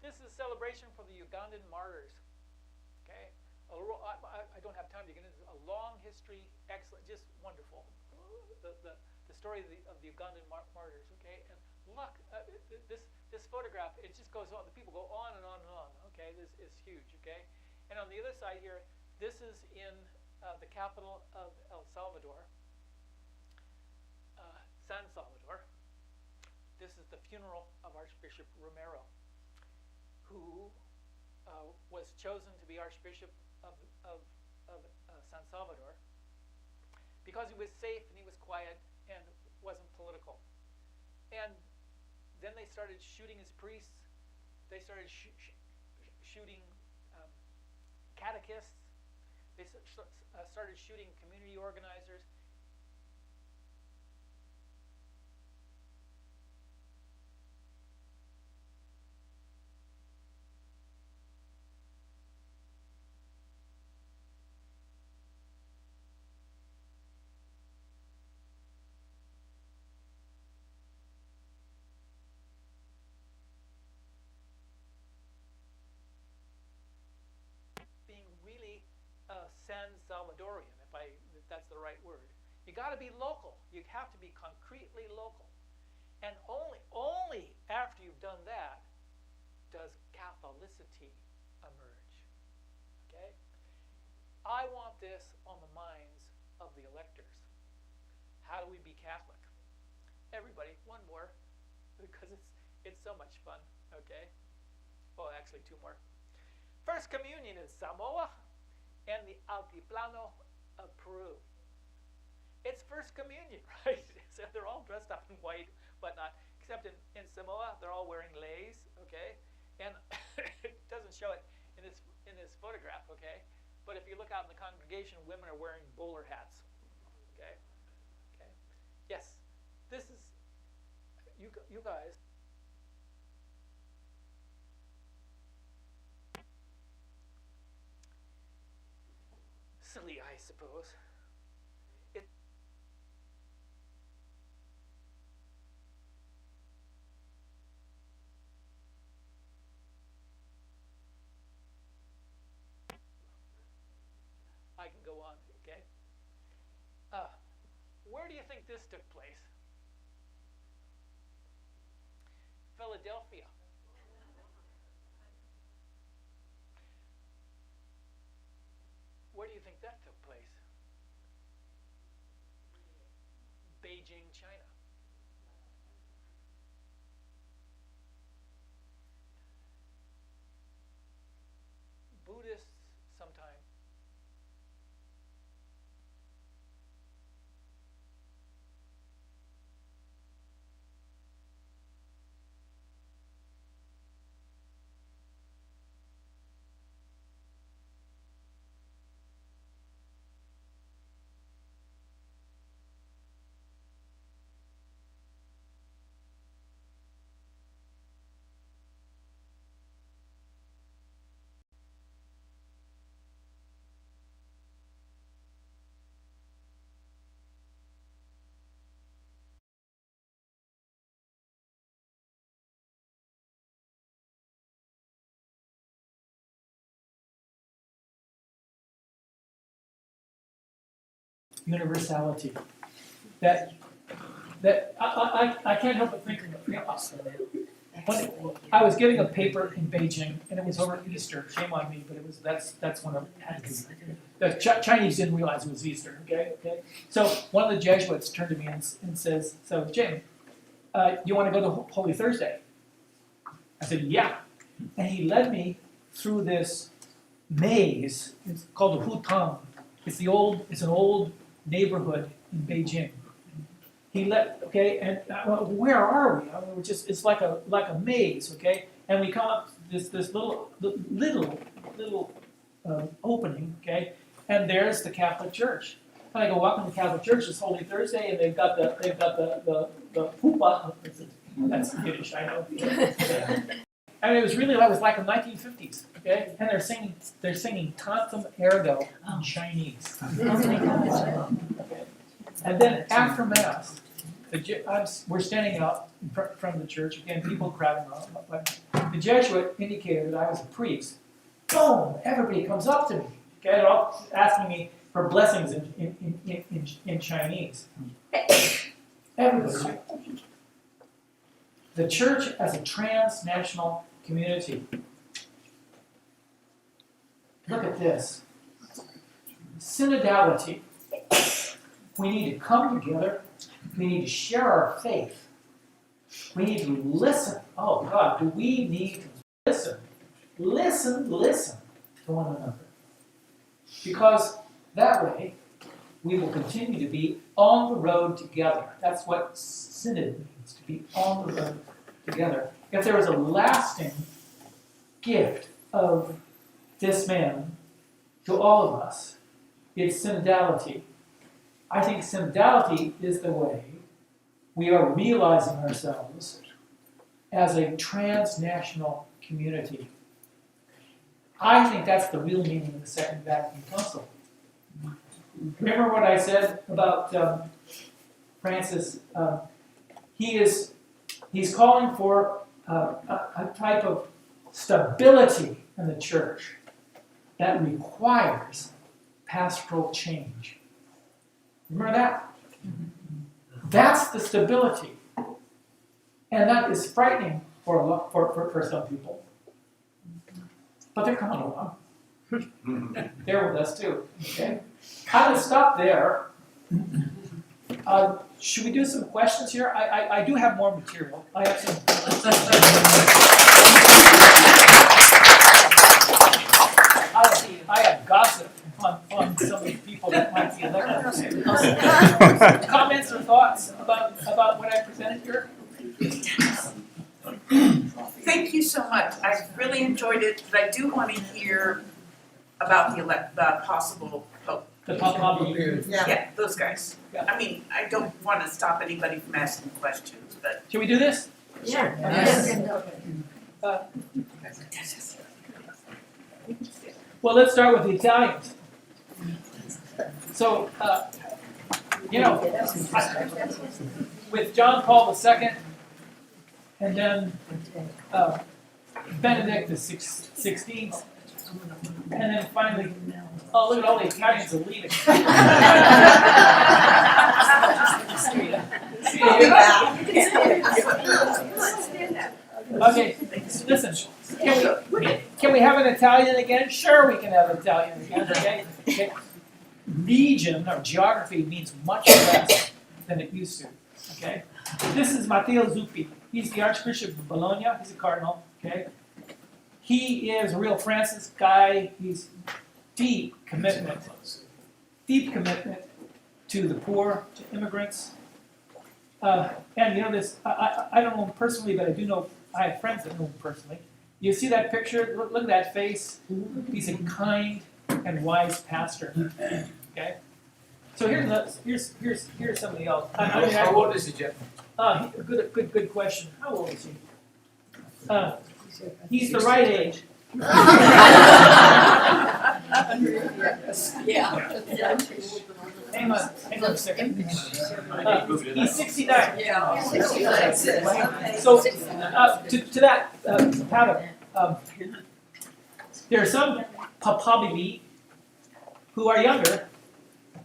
This is celebration for the Ugandan martyrs. Okay, I don't have time to get into a long history, excellent, just wonderful. The story of the Ugandan martyrs. Okay, and look, this photograph, it just goes on. The people go on and on and on. Okay, this is huge. Okay, and on the other side here, this is in the capital of El Salvador, San Salvador. This is the funeral of Archbishop Romero, who was chosen to be Archbishop of San Salvador because he was safe and he was quiet and wasn't political. And then they started shooting his priests. They started shooting catechists. They started shooting community organizers. San Salvadorian, if that's the right word. You got to be local. You have to be concretely local. And only after you've done that does Catholicity emerge. Okay? I want this on the minds of the electors. How do we be Catholic? Everybody, one more, because it's so much fun. Okay? Oh, actually two more. First Communion in Samoa and the Altiplano of Peru. It's First Communion, right? So they're all dressed up in white, whatnot, except in Samoa, they're all wearing leis, okay? And it doesn't show it in this photograph, okay? But if you look out in the congregation, women are wearing bowler hats, okay? Okay? Yes, this is, you guys, silly, I suppose. I can go on, okay? Where do you think this took place? Philadelphia. Where do you think that took place? Beijing, China. Buddhists sometime. universality. That I can't help but think of it. When I was getting a paper in Beijing, and it was over Easter. Shame on me, but it was that's when it had to be. The Chinese didn't realize it was Easter. Okay. So one of the Jesuits turned to me and says, "So Jim, you want to go to Holy Thursday?" I said, "Yeah." And he led me through this maze. It's called the Hutang. It's an old neighborhood in Beijing. And where are we? I mean, it's like a maze, okay? And we come up this little opening, okay? And there's the Catholic Church. And I go walk in the Catholic Church. It's Holy Thursday, and they've got the pupa. That's Yiddish, I know. And it was like the 1950s, okay? And they're singing Tantum Ergo in Chinese. Okay. And then after Mass, we're standing out in front of the church, again, people crowding around. The Jesuit indicated that I was a priest. Boom! Everybody comes up to me, okay? They're all asking me for blessings in Chinese. Everybody. The church as a transnational community. Look at this. Synodality. We need to come together. We need to share our faith. We need to listen. Oh God, do we need to listen? Listen to one another. Because that way, we will continue to be on the road together. That's what synod means, to be on the road together. If there is a lasting gift of this man to all of us, it's synodality. I think synodality is the way we are realizing ourselves as a transnational community. I think that's the real meaning of the Second Vatican Council. Remember what I said about Francis? He's calling for a type of stability in the church that requires pastoral change. Remember that? That's the stability. And that is frightening for some people. But they're coming along. They're with us too. Okay? I'm going to stop there. Should we do some questions here? I do have more material. I have some. I have gossip on some of the people that might be elected. Comments or thoughts about what I presented here? Thank you so much. I really enjoyed it, but I do want to hear about the possible pope. The Papa. Yeah, those guys. Yeah. I mean, I don't want to stop anybody from asking questions, but. Should we do this? Sure. Well, let's start with the Italians. So, with John Paul II, and then Benedict XVI, and then finally, oh, look at all the Italians are leaving. Okay, listen. Can we have an Italian again? Sure, we can have an Italian again. Okay. Region or geography means much less than it used to. Okay. This is Matteo Zuppi. He's the Archbishop of Bologna. He's a cardinal. Okay. He is a real Francis guy. He's deep commitment to the poor, to immigrants. And you know this. I don't know him personally, but I do know. I have friends that know him personally. You see that picture? Look at that face. He's a kind and wise pastor. Okay. So here's somebody else. How old is he, Jeff? Good question. How old is he? He's the right age. Yeah. Hang on a second. He's 69. Yeah. So to that pattern, there are some papabili who are younger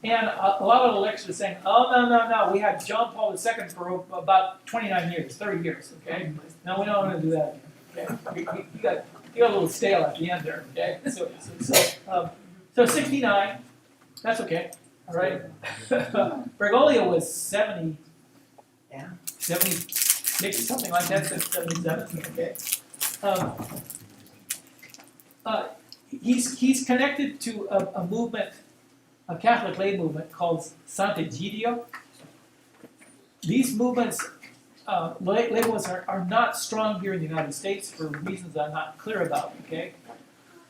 And a lot of the lecturers are saying, oh, no, we had John Paul II for about 29 years, 30 years, okay? No, we don't want to do that again, okay? You got a little stale at the end there, okay? So 69, that's okay, all right? Bergoglio was 70, 76, something like that, 77, okay? He's connected to a movement, a Catholic lay movement called Sant'Egidio. These movements, lay movements are not strong here in the United States for reasons I'm not clear about, okay?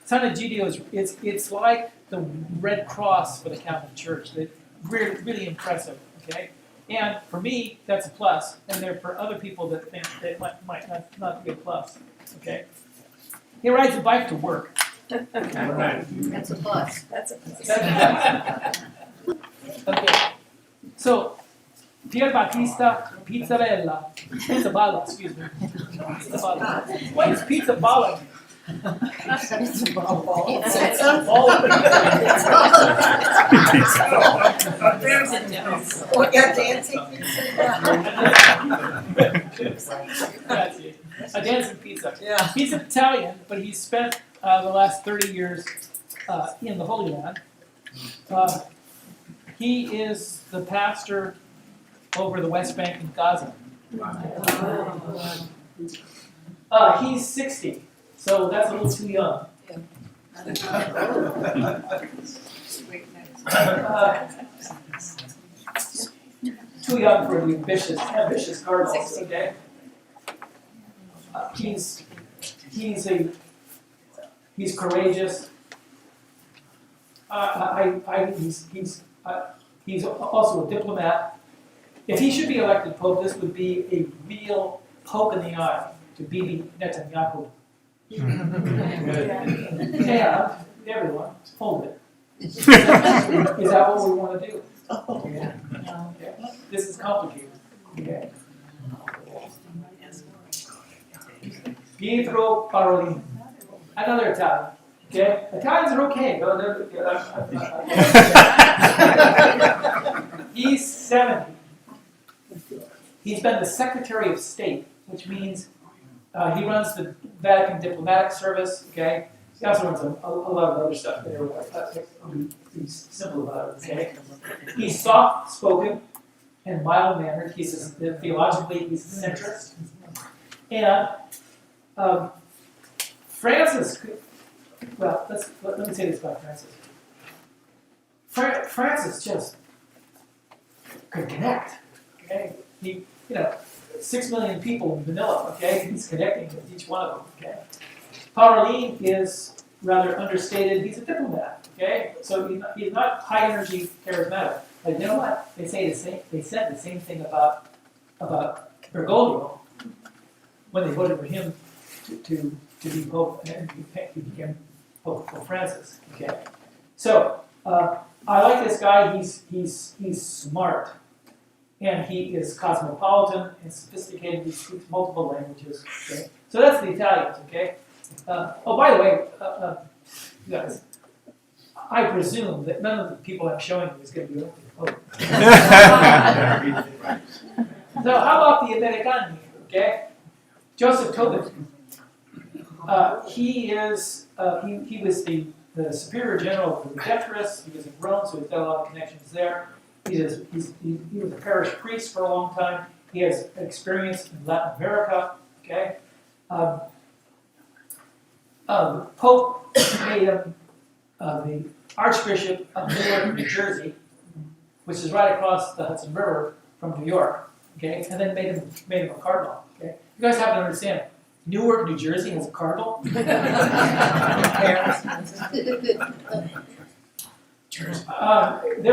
Sant'Egidio it's like the Red Cross for the Catholic Church. It's really, really impressive, okay? And for me, that's a plus, and there for other people that think that might not be a plus, okay? He rides a bike to work. That's a plus. That's a plus. Okay, so Pier Battista Pizzaballa, excuse me. Pizzaballa. What is Pizzaballa? It's a ball. It's a ball. Oh, yeah, dancing. That's it. A dancing pizza. Yeah. He's Italian, but he's spent the last 30 years in the Holy Land. He is the pastor over the West Bank in Gaza. He's 60, so that's a little too young. Too young for the ambitious cardinals, okay? He's courageous. He's also a diplomat. If he should be elected pope, this would be a real poke in the eye to Bibi Netanyahu. Yeah, everyone, hold it. Is that what we want to do? Yeah. This is complicated. Okay. Pietro Parolin, another Italian. Okay, Italians are okay. He's 70. He's been the Secretary of State, which means he runs the Vatican Diplomatic Service. Okay, he also runs a lot of other stuff. I'll be simple about it. Okay, he's soft-spoken and mild-mannered. Theologically, he's a centrist, and Francis. Well, let me say this about Francis. Francis just could connect. Okay, 6 million people in Manila. Okay, he's connecting with each one of them. Okay, Parolin is rather understated. He's a diplomat. Okay, so he's not high energy charismatic. But you know what? They said the same thing about Bergoglio when they voted for him to be pope, and he became Pope Francis. Okay, so I like this guy. He's smart, and he is cosmopolitan and sophisticated. He speaks multiple languages. Okay, so that's the Italians. Okay. Oh, by the way, you guys, I presume that none of the people I'm showing you is going to be elected pope. So how about the Americani? Okay, Joseph Tobin. He was the Superior General of the Debtors. He was in Rome, so he's got a lot of connections there. He was a parish priest for a long time. He has experience in Latin America. Okay, the Pope made him the Archbishop of Newark, New Jersey, which is right across the Hudson River from New York. Okay, and then made him a cardinal. Okay, you guys have to understand. Newark, New Jersey has a cardinal. There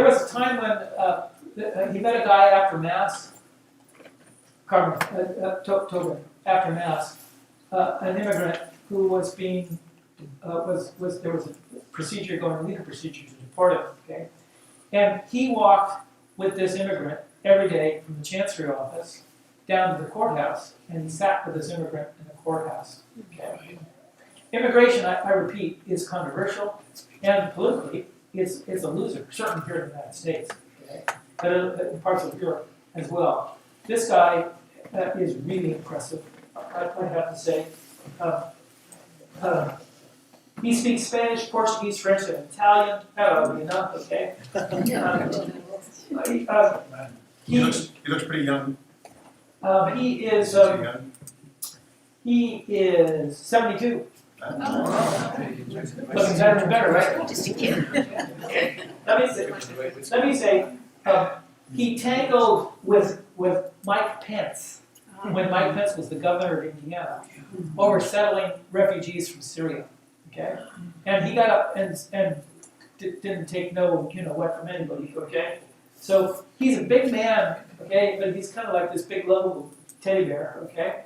was a time when he met a guy after Mass, Tobin, after Mass, an immigrant who was being, there was a procedure going, a legal procedure to deport him, okay? And he walked with this immigrant every day from the Chancery office down to the courthouse, and he sat with this immigrant in the courthouse. Okay. Immigration, I repeat, is controversial, and politically, it's a loser, certainly here in the United States, okay? But in parts of Europe as well. This guy is really impressive, I have to say. He speaks Spanish, Portuguese, French, and Italian. That ought to be enough, okay? He looks pretty young. He is Too young. he is 72. Looking better and better, right? Just a kid. Let me say, he tangled with Mike Pence when Mike Pence was the governor of Indiana over settling refugees from Syria. Okay, and he got up and didn't take no what from anybody. Okay, so he's a big man. Okay, but he's kind of like this big lovable teddy bear. Okay,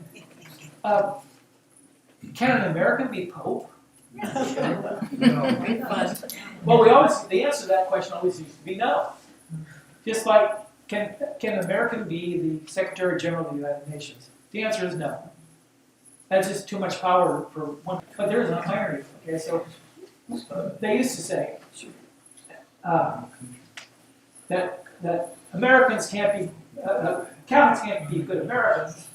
can an American be Pope? Well, the answer to that question always used to be no. Just like, can an American be the Secretary General of the United Nations? The answer is no. That's just too much power for one. But there is an irony. Okay, so they used to say that Americans can't be Catholics can't be good Americans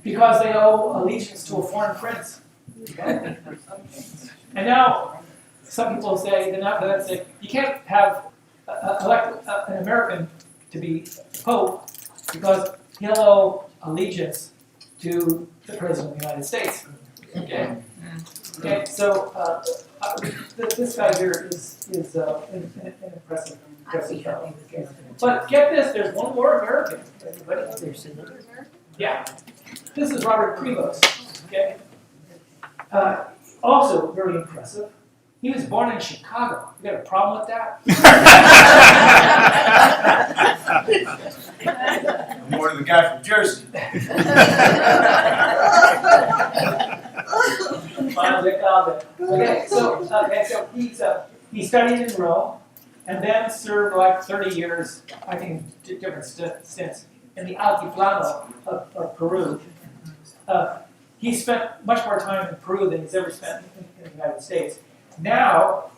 because they owe allegiance to a foreign prince. Okay? And now some people say you can't have elect an American to be Pope because he'll owe allegiance to the President of the United States. Okay? Okay, so this guy here is an impressive fellow. Okay. But get this, there's one more American. Everybody? There's another American? Yeah. This is Robert Prevost. Okay? Also very impressive. He was born in Chicago. You got a problem with that? More than the guy from Jersey. Okay, so he studied in Rome and then served like 30 years, I think, different stints in the Altiplano of Peru. He spent much more time in Peru than he's ever spent in the United States. Now,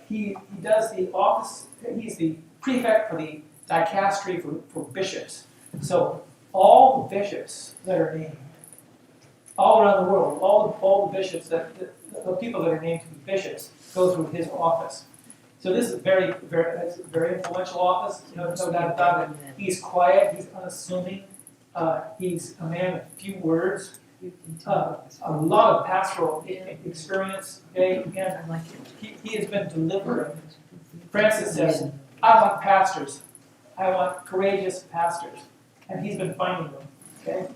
he does the office, he's the prefect for the dicastery for bishops. So all the bishops that are named, all around the world, all the bishops, the people that are named to be bishops, go through his office. So this is that's a very influential office, no doubt about it. He's quiet, he's unassuming, he's a man of few words. A lot of pastoral experience, okay, and he has been delivering. Francis says, I want pastors. I want courageous pastors. And he's been finding them, okay?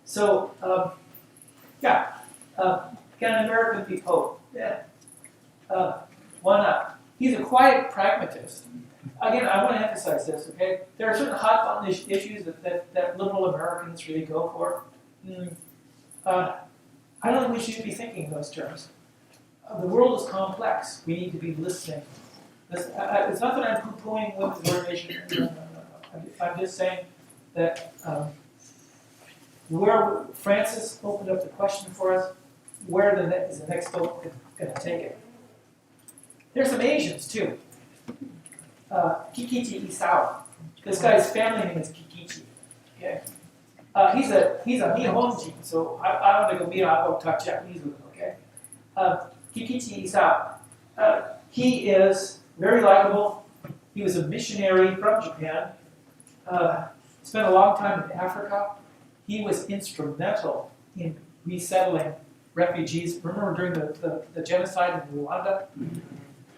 So, can an American be Pope? Yeah. Why not? He's a quiet pragmatist. Again, I want to emphasize this, okay? There are certain hot-button issues that liberal Americans really go for. I don't think we should be thinking in those terms. The world is complex. We need to be listening. It's not that I'm poo-pooing women's ordination. No. I'm just saying that where Francis opened up the question for us, where is the next boat going to take it? There's some Asians too. Kikichi Isao. This guy's family name is Kikichi. Okay. He's a Nihonjin, so I want to go meet him. I'll go talk Japanese with him, okay? Kikichi Isao. He is very likable. He was a missionary from Japan. Spent a long time in Africa. He was instrumental in resettling refugees. Remember during the genocide in Rwanda?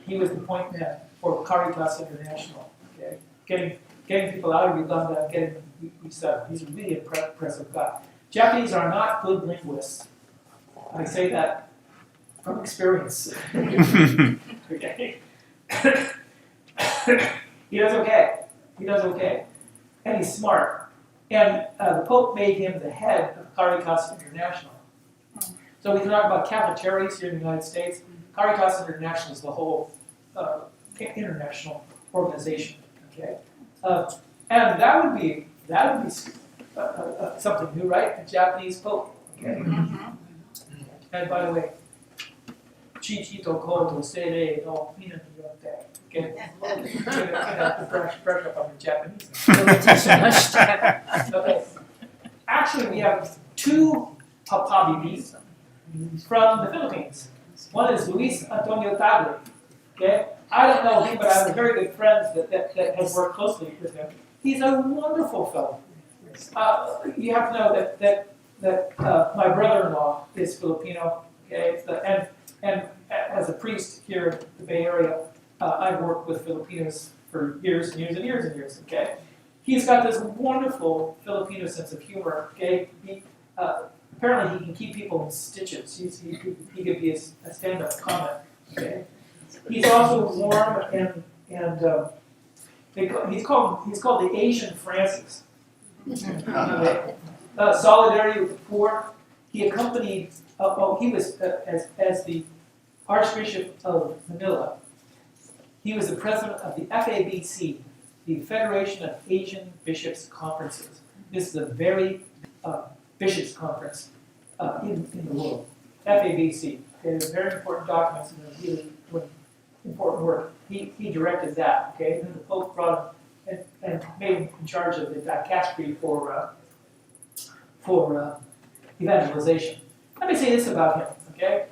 He was the point man for Caritas International, okay? Getting people out of Uganda and getting them resettled. He's a really impressive guy. Japanese are not good linguists. I say that from experience. Okay. He does okay. And he's smart. And the Pope made him the head of Caritas International. So we can talk about Catholic Charities here in the United States. Caritas International is the whole international organization. Okay. And that would be something new, right? A Japanese Pope. Okay. And by the way, Chichito koto sere no mina ni yote. Okay? Brush up on your Japanese. Okay. Actually, we have two papabibis from the Philippines. One is Luis Antonio Tagle. Okay? I don't know him, but I have a very good friend that has worked closely with him. He's a wonderful fellow. You have to know that my brother-in-law is Filipino. Okay, and as a priest here in the Bay Area, I've worked with Filipinos for years and years and years and years. Okay, he's got this wonderful Filipino sense of humor. Okay, apparently he can keep people in stitches. He could be a stand-up comic. Okay, he's also warm and he's called the Asian Francis. Okay. Solidarity with the poor. He accompanied. He was as the Archbishop of Manila. He was the president of the FABC, the Federation of Asian Bishops Conferences. This is a very bishops conference in the world. FABC. Okay, it's very important documents and really important work. He directed that. Okay, and then the Pope brought him and made him in charge of the dicastery for evangelization. Let me say this about him, okay?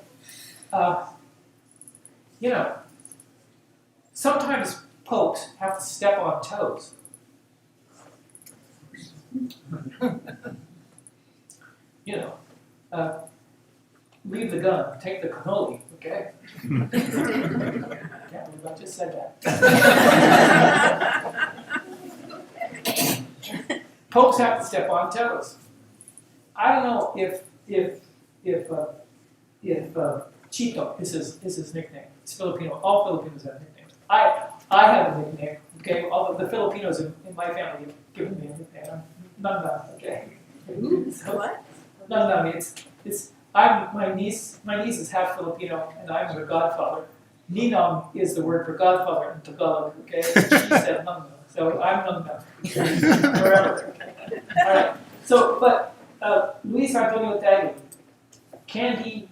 Sometimes popes have to step on toes. Leave the gun, take the cannoli, okay? Can't believe I just said that. Popes have to step on toes. I don't know if Chito is his nickname. It's Filipino. All Filipinos have nicknames. I have a nickname. Okay, all of the Filipinos in my family have given me a nickname. Nanda. Okay. What? Nanda. It's my niece is half Filipino, and I'm her godfather. Ninong is the word for godfather in Tagalog. Okay, she said Nanda, so I'm Nanda forever. All right. So, but Luis Antonio Tagle, can he?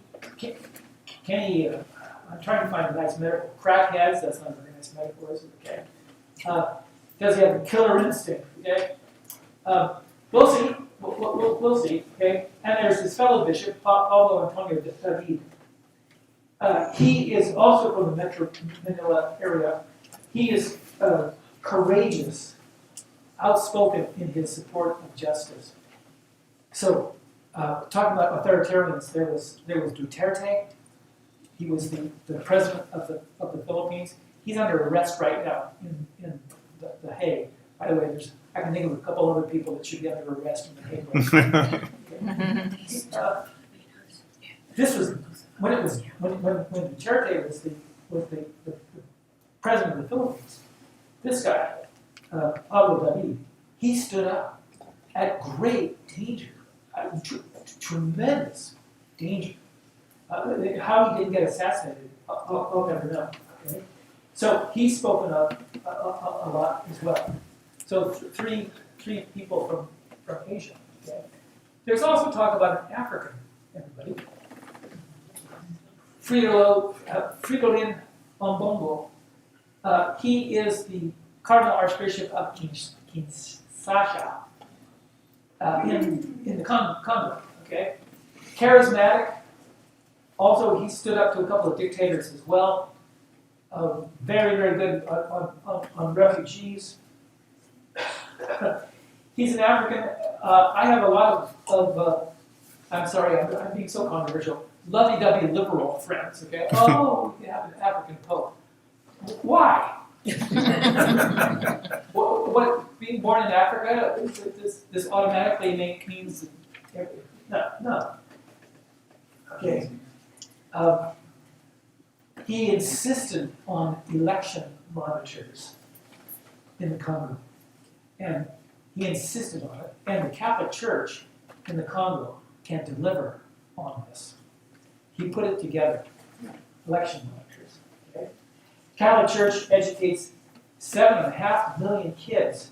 I'm trying to find a nice metaphor. Crackheads, that's not a very nice metaphor, is it? Okay. Does he have a killer instinct? Okay. We'll see. We'll see. Okay. And there's his fellow bishop, Pablo Antonio David. He is also from the Metro Manila area. He is courageous, outspoken in his support of justice. So, talking about authoritarians, there was Duterte. He was the president of the Philippines. He's under arrest right now in the Hague. By the way, I can think of a couple other people that should be under arrest in the Hague right now. This was when Duterte was the president of the Philippines. This guy, Pablo David, he stood up at great danger, tremendous danger. How he didn't get assassinated, I'll never know. Okay? So he's spoken up a lot as well. So three people from Asia. Okay? There's also talk about an African, everybody. Fridolin Ombongo. He is the Cardinal Archbishop of Kinshasa in the Congo. Okay, charismatic. Also, he stood up to a couple of dictators as well. Very, very good on refugees. He's an African. I have a lot of I'm sorry, I'm being so controversial. Lovey-dovey liberal friends. Okay. Oh, we have an African pope. Why? What? Being born in Africa? This automatically means no. Okay. He insisted on election monitors in the Congo, and he insisted on it. And the Catholic Church in the Congo can deliver on this. He put it together. Election monitors. Okay? Catholic Church educates 7.5 million kids.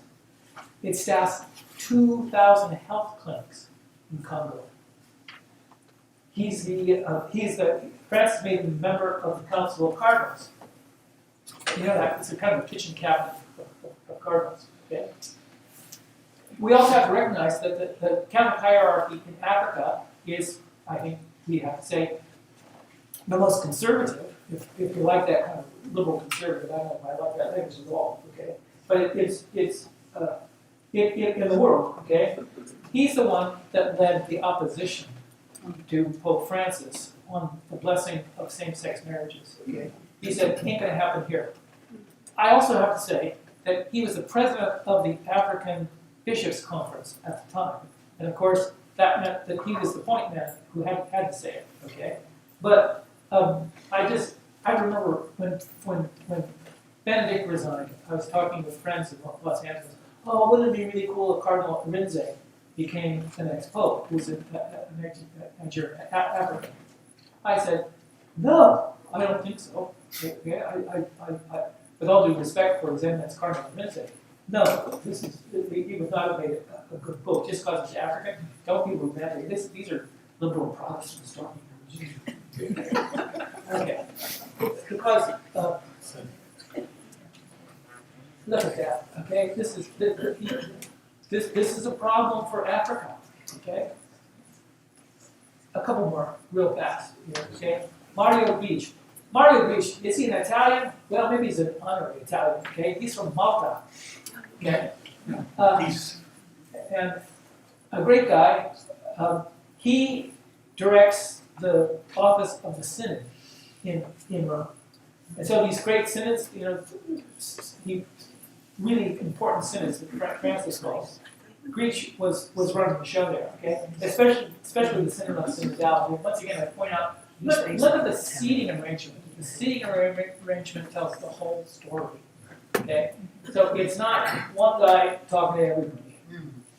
It staffs 2,000 health clinics in Congo. Francis made him a member of the Council of Cardinals. You know that, it's a kind of a kitchen cabinet of cardinals, okay? We also have to recognize that the Catholic hierarchy in Africa is, I think we have to say, the most conservative, if you like that kind of liberal conservative, I don't know if I like that language at all, okay? But it's in the world, okay? He's the one that led the opposition to Pope Francis on the blessing of same-sex marriages, okay? He said, it ain't gonna happen here. I also have to say that he was the president of the African Bishops' Conference at the time. And of course, that meant that he was the point man who had to say it, okay? But I remember when Benedict resigned, I was talking with friends in Los Angeles. Oh, wouldn't it be really cool if Cardinal Rinze became the next pope, who's a Nigerian, African? I said, no, I don't think so. Okay, with all due respect for His Eminence Cardinal Rinze, no, he would not have made a good pope just because he's African. Don't be romantic. These are liberal Protestants talking. Okay, because look at that. Okay, this is a problem for Africa. Okay, a couple more real fast. Here, okay, Mario Beach. Mario Beach, is he an Italian? Well, maybe he's an honorary Italian. Okay, he's from Malta. Okay, and a great guy. He directs the office of the synod in Rome. And so these great synods, really important synods that Francis calls. Greech was running the show there, okay? Especially the synod on synodality. Once again, I point out, look at the seating arrangement. The seating arrangement tells the whole story, okay? So it's not one guy talking to everybody.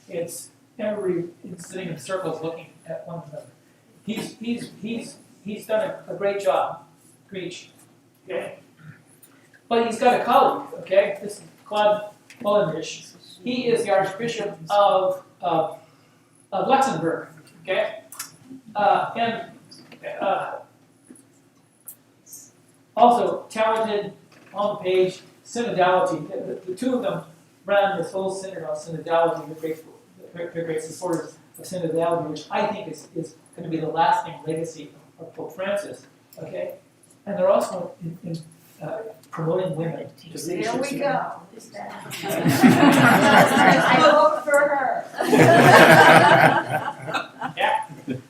It's everybody sitting in circles looking at one another. He's done a great job, Greech, okay? But he's got a colleague, okay? This is Claude Mullenich. He is the Archbishop of Luxembourg, okay? Also talented, on the page, synodality. The two of them ran this whole synod on synodality. They're great supporters of synodality, which I think is going to be the lasting legacy of Pope Francis, okay? And they're also in promoting women to leadership. There we go. I vote for her. Yeah.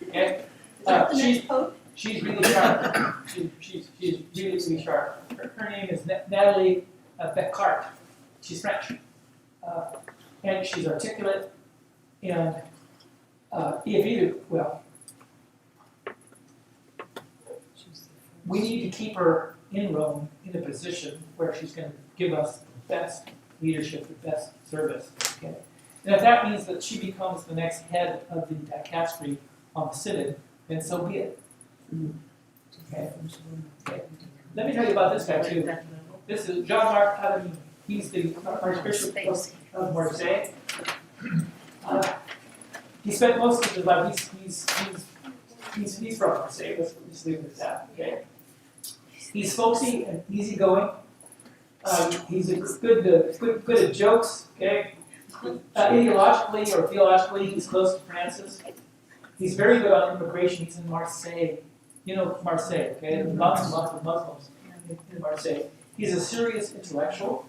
Okay. She's really sharp. She's really sharp. Her name is Natalie Beccart. She's French, and she's articulate. And we need to keep her in Rome in a position where she's going to give us the best leadership, the best service. Okay? And if that means that she becomes the next head of the dicastery on the synod, then so be it. Okay? Let me tell you about this guy too. This is Jean-Marc Paladin. He's the Archbishop of Marseille. He spent most of his life. He's from Marseille. Let's just leave it at that. Okay. He's folksy and easygoing. He's good at jokes. Okay. Ideologically or theologically, he's close to Francis. He's very good on immigration. He's in Marseille. You know Marseille. Okay. Lots and lots of Muslims in Marseille. He's a serious intellectual.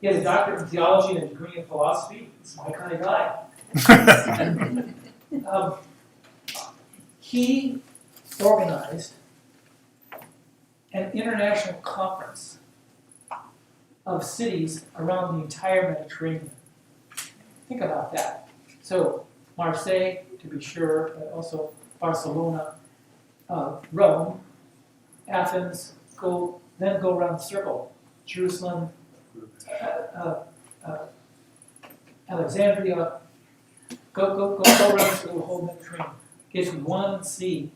He has a doctorate in theology and a degree in philosophy. He's my kind of guy. He organized an international conference of cities around the entire Mediterranean. Think about that. So Marseille, to be sure, but also Barcelona, Rome, Athens, then go around the circle. Jerusalem, Alexandria, go around through the whole Mediterranean. It's one sea,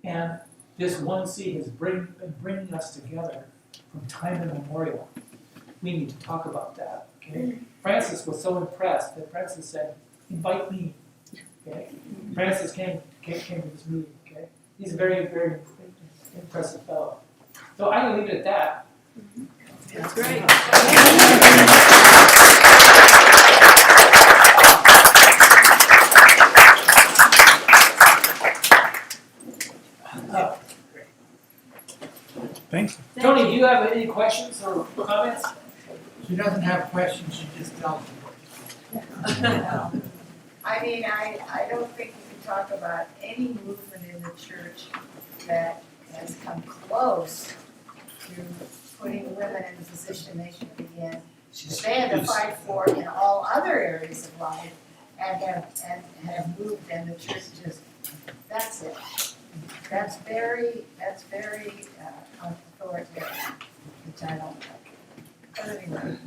and this one sea has been bringing us together from time immemorial. We need to talk about that. Okay? Francis was so impressed that Francis said, "Invite me." Okay? Francis came came to this meeting, okay? He's a very, very impressive fellow. So I'm gonna leave it at that. That's great. Thanks. Tony, do you have any questions or comments? She doesn't have questions, she just tells me. I mean, I don't think you can talk about any movement in the church that has come close to putting women in the position they should be in. That they had to fight for in all other areas of life and have moved, and the church just, that's it. That's very authoritative, which I don't like. But anyway.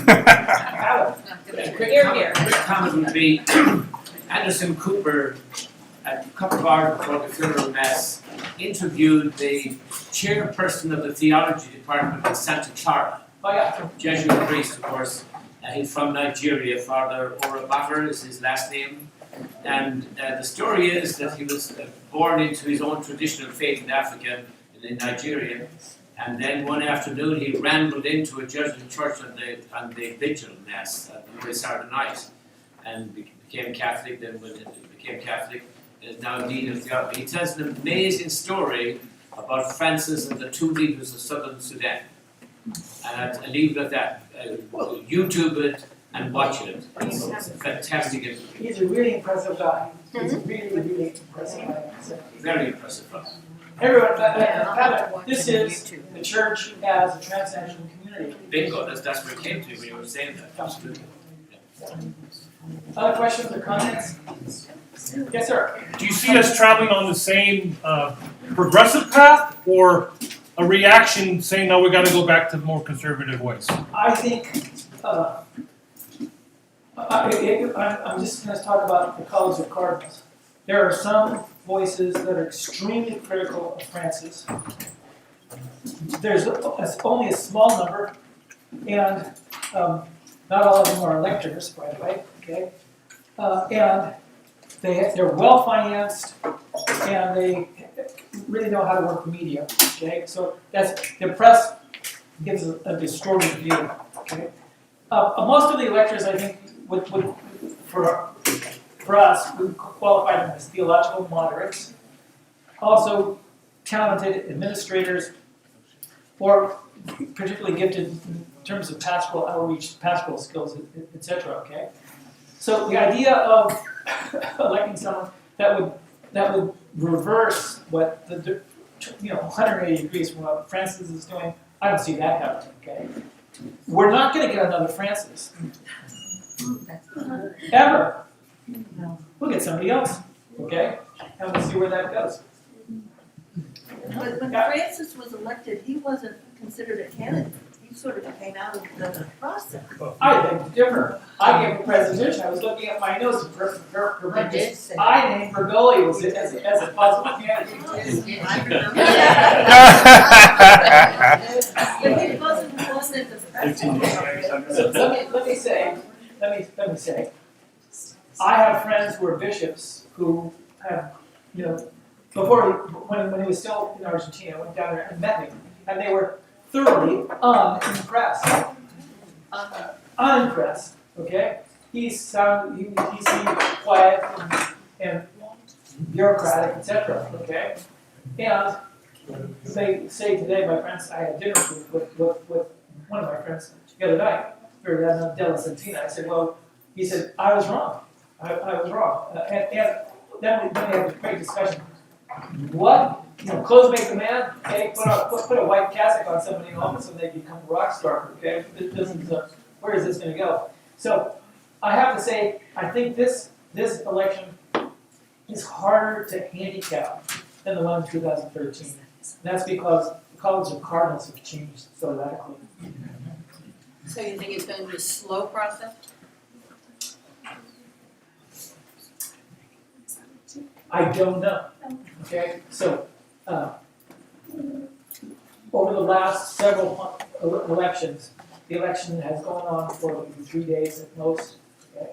Alan? Quick comment would be, Anderson Cooper, a couple of hours before the funeral mass, interviewed the chairperson of the theology department in Santa Clara, Oh, yeah. Jesuit priest, of course. He's from Nigeria. Father Orabatter is his last name. And the story is that he was born into his own traditional faith in Africa, in Nigeria. And then one afternoon he rambled into a Jesuit church on the vigil mass on Saturday night, and became Catholic. Then when he became Catholic, is now dean of theology. He tells an amazing story about Francis and the two leaders of southern Sudan. And I leave it at that. YouTube it and watch it. It's a fantastic interview. He's a really impressive guy. He's a really, really impressive guy. So, Very impressive. everyone, this is the church as a transnational community. Bingo, that's what it came to when you were saying that. Absolutely. Other questions or comments? Yes, sir. Do you see us traveling on the same progressive path, or a reaction saying, no, we got to go back to more conservative ways? I think, I'm just going to talk about the College of Cardinals. There are some voices that are extremely critical of Francis. There's only a small number, and not all of them are electors, by the way, okay? And they're well financed, and they really know how to work the media, okay? So the press gives a distorted view, okay? Most of the electors, I think, would for us, we qualify them as theological moderates, also talented administrators, or particularly gifted in terms of pastoral outreach, pastoral skills, etc. Okay, so the idea of electing someone that would reverse what the 180 degrees from what Francis is doing, I don't see that happening. Okay, we're not going to get another Francis ever. We'll get somebody else, okay? And we'll see where that goes. But when Francis was elected, he wasn't considered a candidate. He sort of came out of the process. I think different. I gave a presentation. I was looking at my notes. I named Bergoli as a possible candidate. I remember But he wasn't the president. So let me say, I have friends who are bishops who have, before when he was still in Argentina, I went down there and met him, and they were thoroughly unimpressed. Unimpressed. Okay, he seemed quiet and bureaucratic, etc. Okay, and they say today, my friends, I had dinner with one of my friends the other night. We were at Della Santina. I said, well, he said, I was wrong. I was wrong. And then we had a great discussion. What? Clothes make the man. Okay, put a white cassock on somebody and all of a sudden they become a rock star. Okay, where is this going to go? So I have to say, I think this election is harder to handicap than the one in 2013. And that's because the College of Cardinals have changed so radically. So you think it's going to be a slow process? I don't know. Okay, so over the last several elections, the election has gone on for maybe 3 days at most, okay?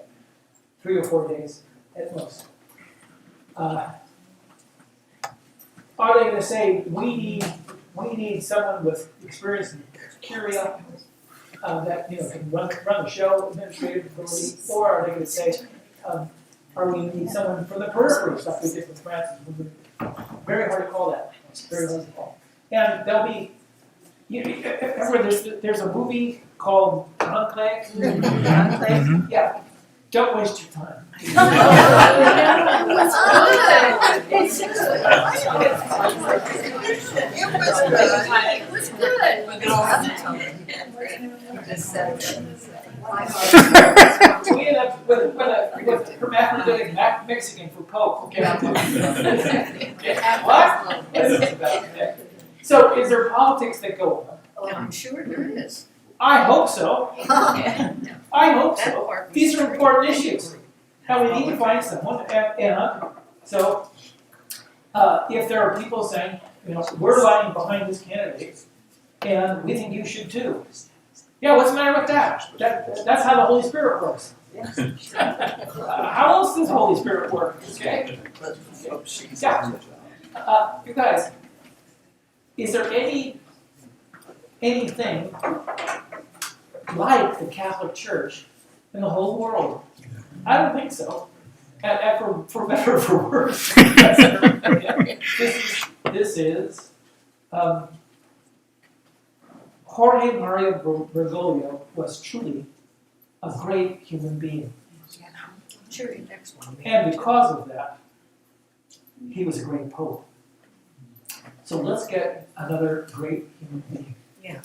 3 or 4 days at most. Are they going to say we need someone with experience in Curia that can run the show, administrative ability, or are they going to say, or we need someone from the periphery stuff we did with Francis? Very hard to call that. It's very hard to call. And there'll be, remember there's a movie called Conclave? Yeah. Don't waste your time. It's good. It's good. It was good. We end up with hermaphroditic Mexican for Pope. Okay. What? What is this about? So is there politics that go on? Oh, I'm sure there is. I hope so. I hope so. These are important issues. And we need to find someone. And so if there are people saying, we're lying behind this candidate, and we think you should too. Yeah, what's the matter with that? That's how the Holy Spirit works. How else does the Holy Spirit work? Okay? Yeah. You guys, is there anything like the Catholic Church in the whole world? I don't think so. And for better or for worse. This is Jorge Mario Bergoglio was truly a great human being. Sure, next one. And because of that, he was a great pope. So let's get another great human being. Yeah.